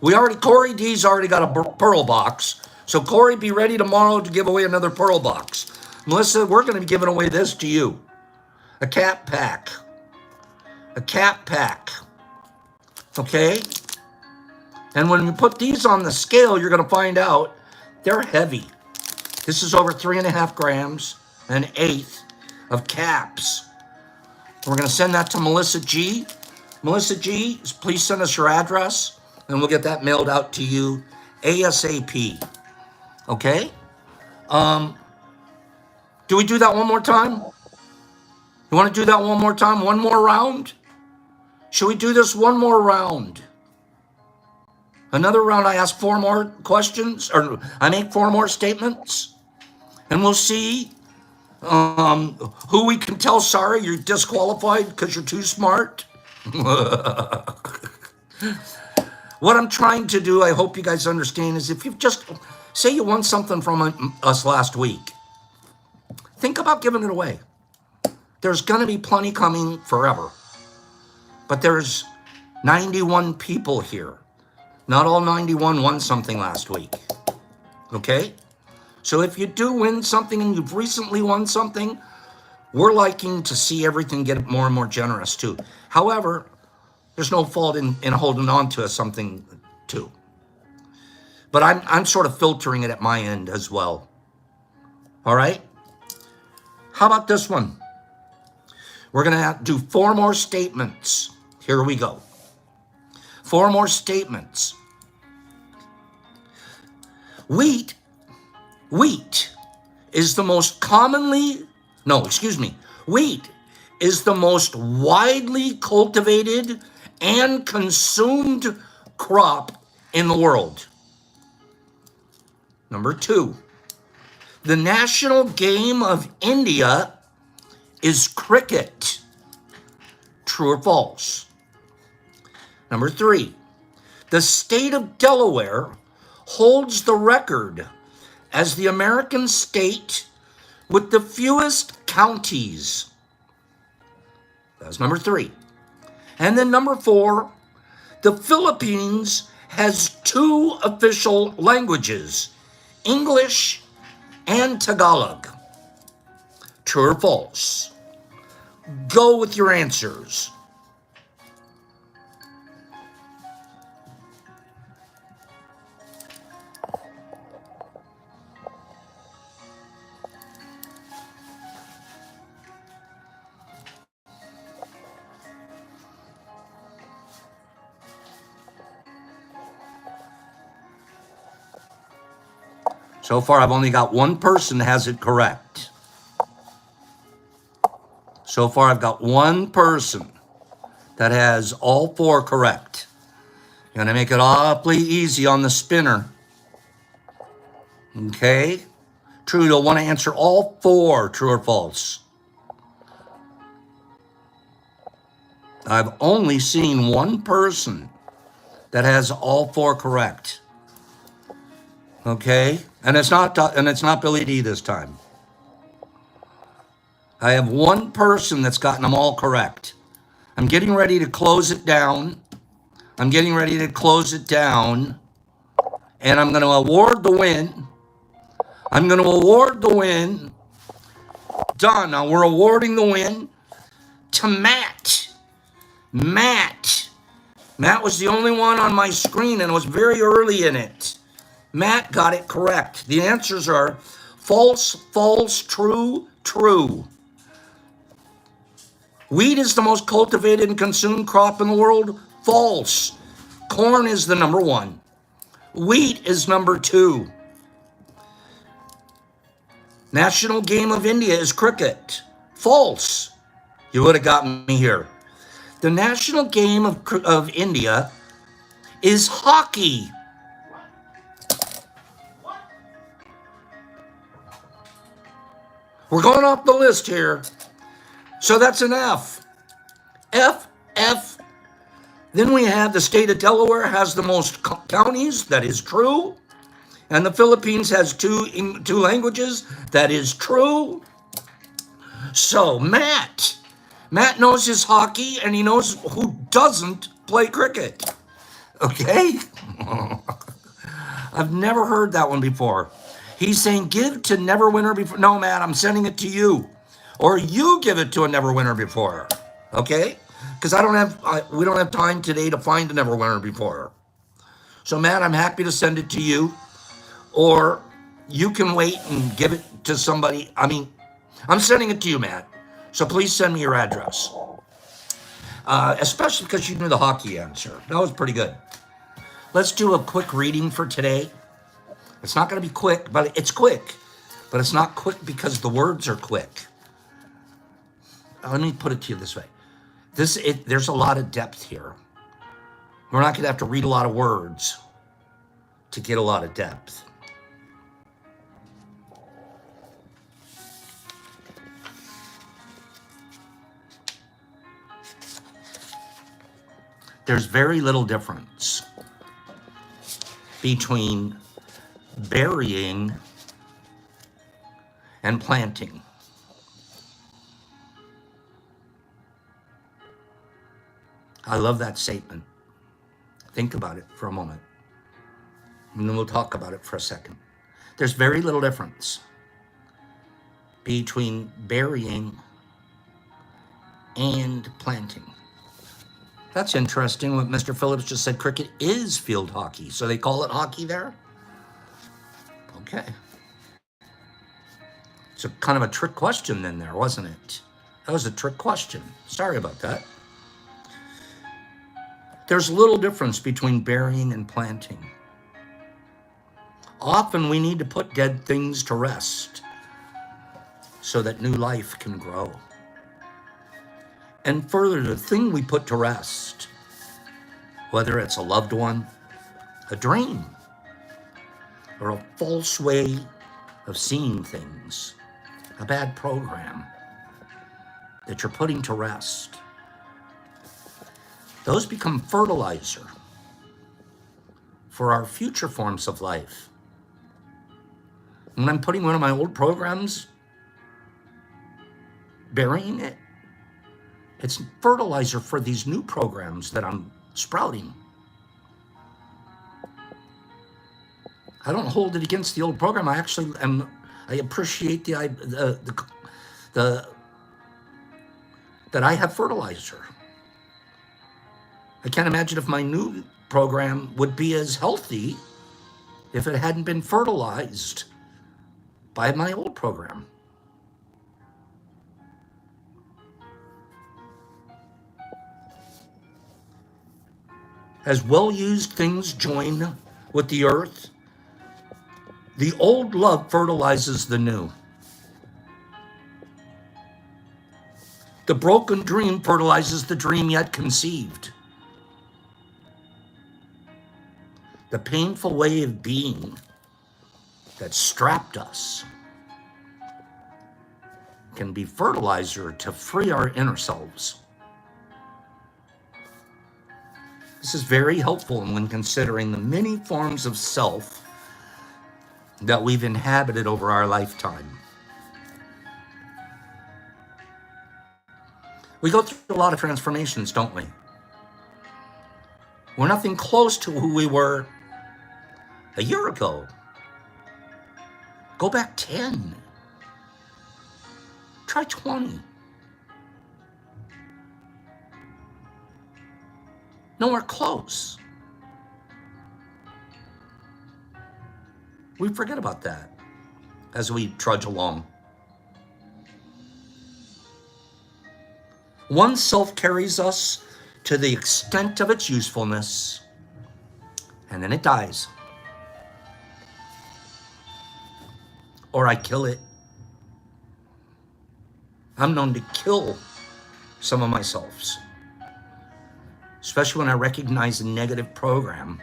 Corey D's already got a Pearl box. So Corey, be ready tomorrow to give away another Pearl box. Melissa, we're going to be giving away this to you. A cat pack. A cat pack. Okay? And when you put these on the scale, you're going to find out they're heavy. This is over 3.5 grams, an eighth of caps. We're going to send that to Melissa G. Melissa G, please send us your address, and we'll get that mailed out to you ASAP. Okay? Do we do that one more time? You want to do that one more time? One more round? Should we do this one more round? Another round, I ask 4 more questions, or I make 4 more statements, and we'll see who we can tell, sorry, you're disqualified because you're too smart. What I'm trying to do, I hope you guys understand, is if you've just, say you won something from us last week, think about giving it away. There's going to be plenty coming forever. But there's 91 people here. Not all 91 won something last week. Okay? So if you do win something and you've recently won something, we're liking to see everything get more and more generous too. However, there's no fault in holding on to something too. But I'm sort of filtering it at my end as well. All right? How about this one? We're going to do 4 more statements. Here we go. 4 more statements. Wheat is the most Wheat is the most widely cultivated and consumed crop in the world. Number 2, the national game of India is cricket. True or false? Number 3, the state of Delaware holds the record as the American state with the fewest counties. That's number 3. And then number 4, the Philippines has 2 official languages, English and Tagalog. True or false? Go with your answers. So far, I've only got one person that has it correct. So far, I've got one person that has all 4 correct. You're going to make it awfully easy on the spinner. Okay? True, you'll want to answer all 4, true or false. I've only seen one person that has all 4 correct. Okay? And it's not Billy D this time. I have one person that's gotten them all correct. I'm getting ready to close it down. And I'm going to award the win. Done. Now we're awarding the win to Matt. Matt was the only one on my screen, and it was very early in it. Matt got it correct. The answers are false, false, true, true. Wheat is the most cultivated and consumed crop in the world. False. Corn is the number 1. Wheat is number 2. National game of India is cricket. False. You would have gotten me here. The national game of India is hockey. We're going off the list here. So that's an F. F. Then we have the state of Delaware has the most counties. That is true. And the Philippines has two languages. That is true. So Matt knows his hockey, and he knows who doesn't play cricket. Okay? I've never heard that one before. He's saying, give to never winner before. No, Matt, I'm sending it to you. Or you give it to a never winner before. Okay? Because we don't have time today to find a never winner before. So, Matt, I'm happy to send it to you. Or you can wait and give it to somebody. I mean, I'm sending it to you, Matt. So please send me your address. Especially because you knew the hockey answer. That was pretty good. Let's do a quick reading for today. It's not going to be quick, but it's quick. But it's not quick because the words are quick. Let me put it to you this way. There's a lot of depth here. We're not going to have to read a lot of words to get a lot of depth. There's very little difference between burying and planting. I love that statement. Think about it for a moment, and then we'll talk about it for a second. There's very little difference between burying and planting. That's interesting what Mr. Phillips just said. Cricket is field hockey, so they call it hockey there? Okay. It's a kind of a trick question then there, wasn't it? That was a trick question. Sorry about that. There's little difference between burying and planting. Often we need to put dead things to rest so that new life can grow. And further, the thing we put to rest, whether it's a loved one, a dream, or a false way of seeing things, a bad program that you're putting to rest, those become fertilizer for our future forms of life. When I'm putting one of my old programs, burying it, it's fertilizer for these new programs that I'm sprouting. I don't hold it against the old program. I appreciate that I have fertilizer. I can't imagine if my new program would be as healthy if it hadn't been fertilized by my old program. As well-used things join with the earth, the old love fertilizes the new. The broken dream fertilizes the dream yet conceived. The painful way of being that strapped us can be fertilizer to free our inner selves. This is very helpful when considering the many forms of self that we've inhabited over our lifetime. We go through a lot of transformations, don't we? We're nothing close to who we were a year ago. Go back 10. Try 20. Nowhere close. We forget about that as we trudge along. One self carries us to the extent of its usefulness, and then it dies. Or I kill it. I'm known to kill some of myself, especially when I recognize a negative program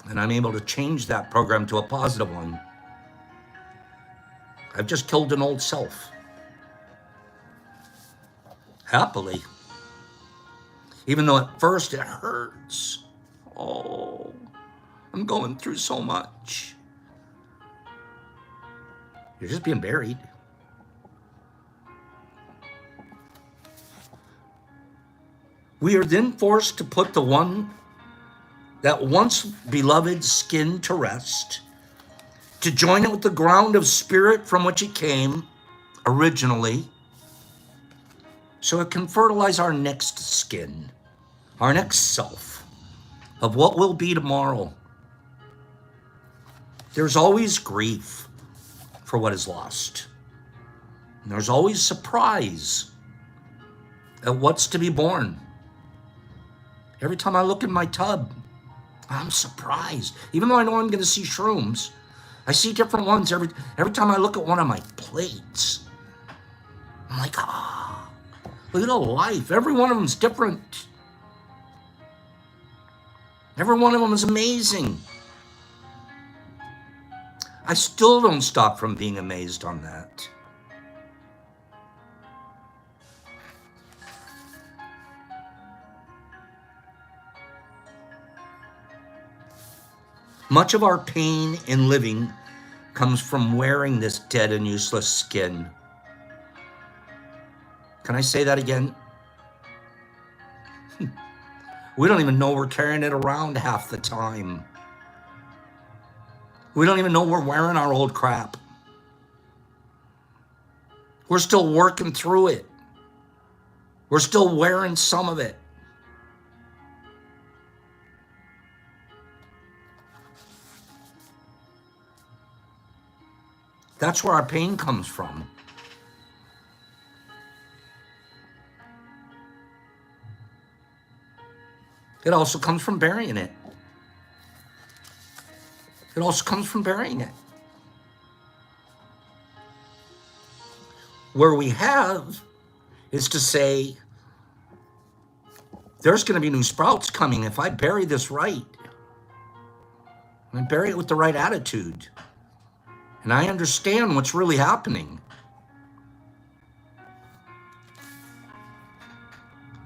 and I'm able to change that program to a positive one. I've just killed an old self. Happily. Even though at first it hurts. Oh, I'm going through so much. You're just being buried. We are then forced to put the one that once beloved skin to rest, to join it with the ground of spirit from which it came originally, so it can fertilize our next skin, our next self, of what will be tomorrow. There's always grief for what is lost. And there's always surprise at what's to be born. Every time I look in my tub, I'm surprised. Even though I know I'm going to see shrooms, I see different ones every time I look at one of my plates. I'm like, look at the life. Every one of them's different. Every one of them is amazing. I still don't stop from being amazed on that. Much of our pain in living comes from wearing this dead and useless skin. Can I say that again? We don't even know we're carrying it around half the time. We don't even know we're wearing our old crap. We're still working through it. We're still wearing some of it. That's where our pain comes from. It also comes from burying it. It also comes from burying it. Where we have is to say, there's going to be new sprouts coming if I bury this right. And bury it with the right attitude. And I understand what's really happening.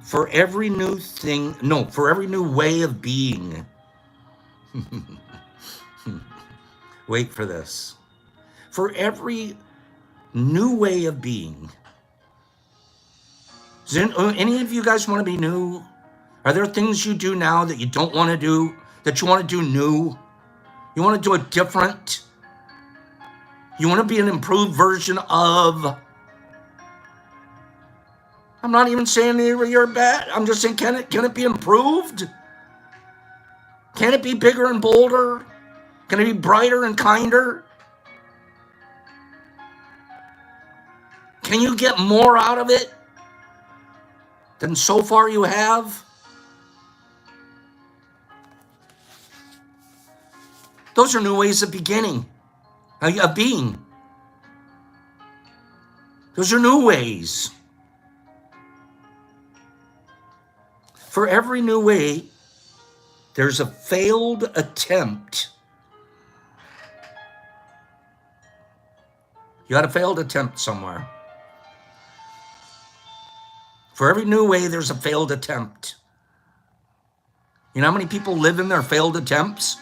For every new thing, no, for every new way of being. Wait for this. For every new way of being. Does any of you guys want to be new? Are there things you do now that you don't want to do, that you want to do new? You want to do it different? You want to be an improved version of? I'm not even saying you're bad. I'm just saying, can it be improved? Can it be bigger and bolder? Can it be brighter and kinder? Can you get more out of it than so far you have? Those are new ways of beginning, of being. Those are new ways. For every new way, there's a failed attempt. You got a failed attempt somewhere. For every new way, there's a failed attempt. You know how many people live in their failed attempts?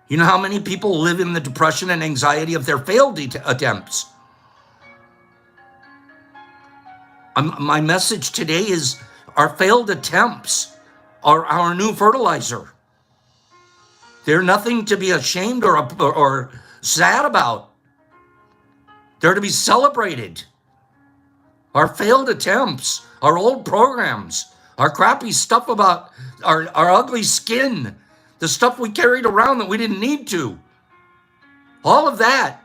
You know how many people live in the depression and anxiety of their failed attempts? My message today is our failed attempts are our new fertilizer. They're nothing to be ashamed or sad about. They're to be celebrated. Our failed attempts, our old programs, our crappy stuff about our ugly skin, the stuff we carried around that we didn't need to. All of that.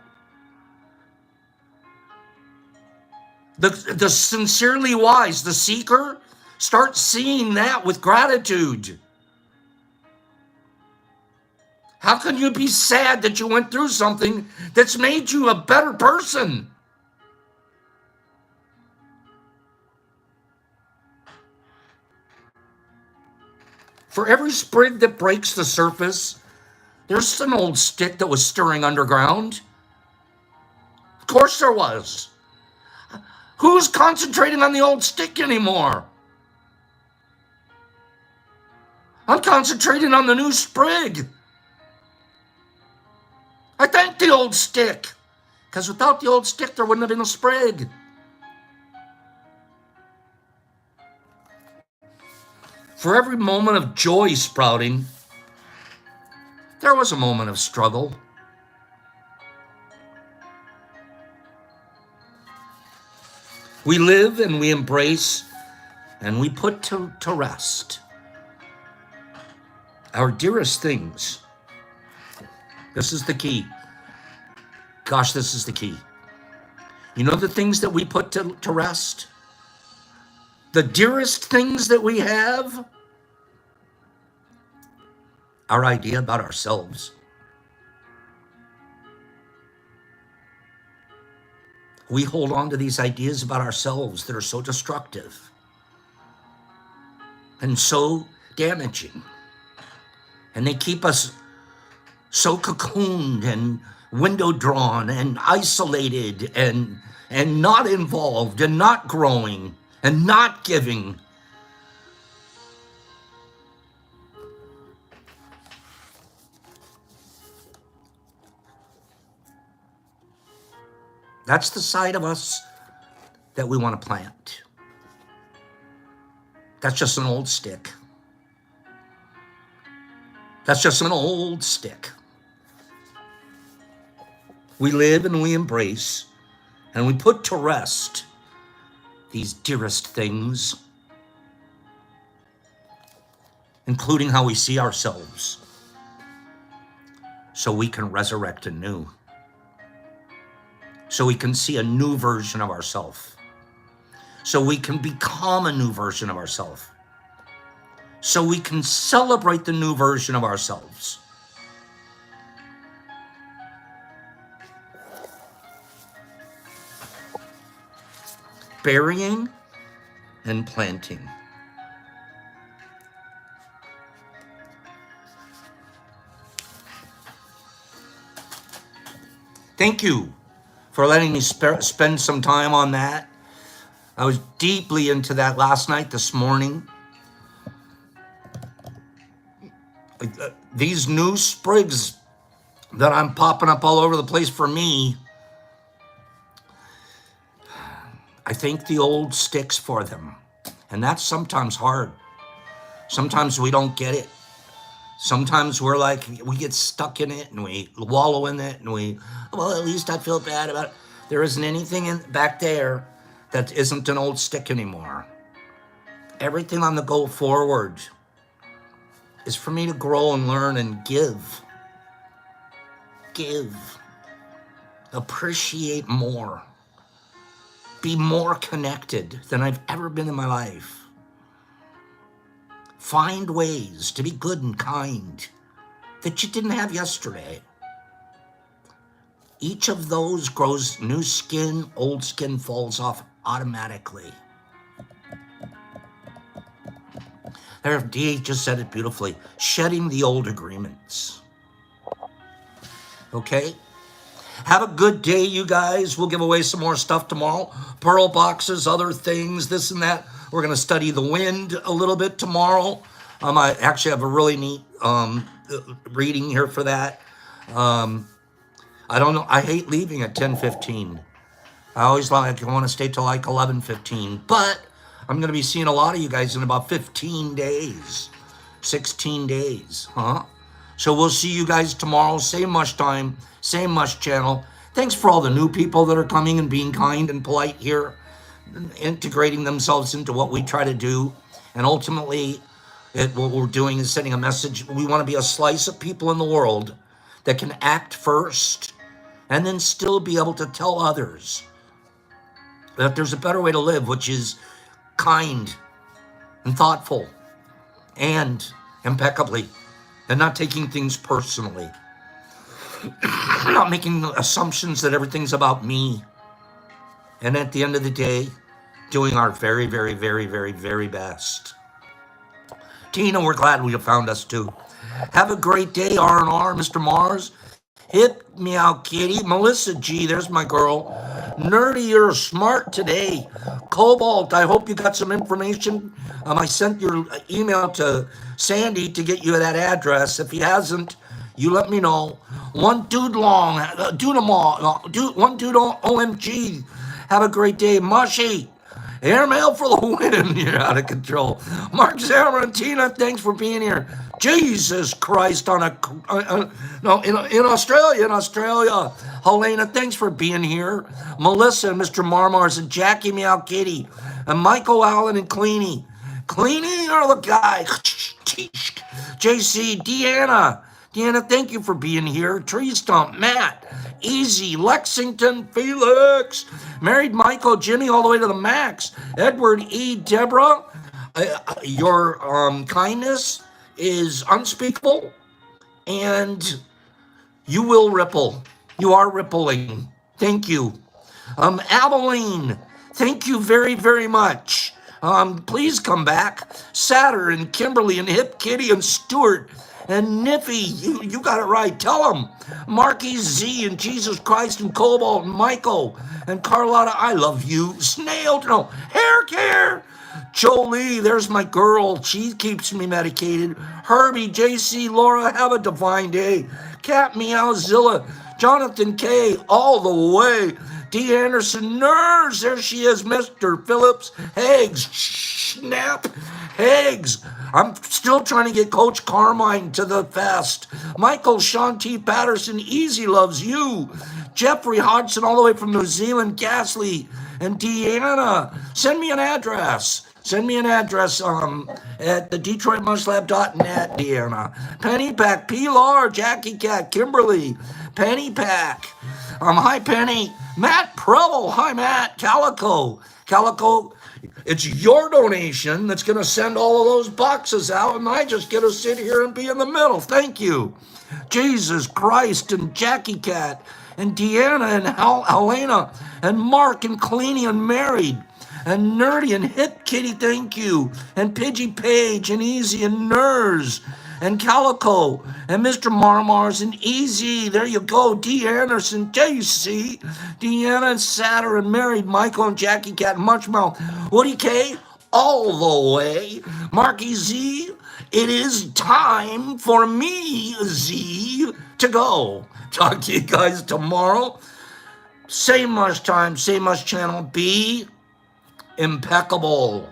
The sincerely wise, the seeker, start seeing that with gratitude. How can you be sad that you went through something that's made you a better person? For every sprig that breaks the surface, there's an old stick that was stirring underground. Of course there was. Who's concentrating on the old stick anymore? I'm concentrating on the new sprig. I thank the old stick, because without the old stick, there wouldn't have been a sprig. For every moment of joy sprouting, there was a moment of struggle. We live and we embrace and we put to rest our dearest things. This is the key. Gosh, this is the key. You know the things that we put to rest? The dearest things that we have? Our idea about ourselves. We hold on to these ideas about ourselves that are so destructive and so damaging. And they keep us so cocooned and window drawn and isolated and not involved and not growing and not giving. That's the side of us that we want to plant. That's just an old stick. That's just an old stick. We live and we embrace and we put to rest these dearest things, including how we see ourselves, so we can resurrect anew. So we can see a new version of ourselves. So we can become a new version of ourselves. So we can celebrate the new version of ourselves. Burying and planting. Thank you for letting me spend some time on that. I was deeply into that last night, this morning. These new sprigs that I'm popping up all over the place for me, I thank the old sticks for them. And that's sometimes hard. Sometimes we don't get it. Sometimes we're like, we get stuck in it and we wallow in it and well, at least I feel bad about it. There isn't anything back there that isn't an old stick anymore. Everything on the go forward is for me to grow and learn and give. Give. Appreciate more. Be more connected than I've ever been in my life. Find ways to be good and kind that you didn't have yesterday. Each of those grows new skin, old skin falls off automatically. There, Dee just said it beautifully. Shedding the old agreements. Okay? Have a good day, you guys. We'll give away some more stuff tomorrow. Pearl boxes, other things, this and that. We're going to study the wind a little bit tomorrow. I actually have a really neat reading here for that. I don't know. I hate leaving at 10:15. I always want to stay till like 11:15. But I'm going to be seeing a lot of you guys in about 15 days, 16 days, huh? So we'll see you guys tomorrow. Same mush time, same mush channel. Thanks for all the new people that are coming and being kind and polite here, integrating themselves into what we try to do. And ultimately, what we're doing is sending a message. We want to be a slice of people in the world that can act first and then still be able to tell others that there's a better way to live, which is kind and thoughtful and impeccably, and not taking things personally. Not making assumptions that everything's about me. And at the end of the day, doing our very, very, very, very, very best. Tina, we're glad you found us too. Have a great day, R&R, Mr. Mars. Hip Meow Kitty. Melissa G, there's my girl. Nerdy, you're smart today. Cobalt, I hope you got some information. I sent your email to Sandy to get you that address. If he hasn't, you let me know. One dude long, one dude OMG. Have a great day. Mushy, Airmail for the win. You're out of control. Mark Zamarantina, thanks for being here. Jesus Christ no, in Australia. Helena, thanks for being here. Melissa and Mr. Marmars and Jackie Meow Kitty and Michael Allen and Cleany. Cleany are the guy. JC, Deanna, thank you for being here. Tree Stump, Matt, Easy, Lexington, Felix, Married Michael, Jimmy, all the way to the max. Edward E. Deborah, your kindness is unspeakable, and you will ripple. You are rippling. Thank you. Abilene, thank you very, very much. Please come back. Saturn, Kimberly, and Hip Kitty, and Stuart, and Niffy, you got it right. Tell them. Marky Z, and Jesus Christ, and Cobalt, and Michael, and Carlotta, I love you. Snail, no, hair care. Jolie, there's my girl. She keeps me medicated. Herbie, JC, Laura, have a divine day. Cat Meowzilla, Jonathan K, all the way. D. Anderson, nurse, there she is. Mr. Phillips, Higgs, snap, Higgs. I'm still trying to get Coach Carmine to the fest. Michael, Sean T. Patterson, Easy loves you. Jeffrey Hodgson, all the way from New Zealand, Gasly, and Deanna. Send me an address. Send me an address at the DetroitMushLab.net, Deanna. Penny Pack, Pilar, Jackie Cat, Kimberly, Penny Pack. Hi, Penny. Matt Preble, hi, Matt. Calico, it's your donation that's going to send all of those boxes out, and I just get to sit here and be in the middle. Thank you. Jesus Christ, and Jackie Cat, and Deanna, and Helena, and Mark, and Cleany, and Married, and Nerdy, and Hip Kitty, thank you, and Pidgey Page, and Easy, and Nurs, and Calico, and Mr. Marmars, and Easy, there you go, D. Anderson, JC, Deanna, and Saturn, and Married, Michael, and Jackie Cat, and Munchmouth, Woody K, all the way, Marky Z, it is time for me, Z, to go. Talk to you guys tomorrow. Same much time, same much channel. Be impeccable.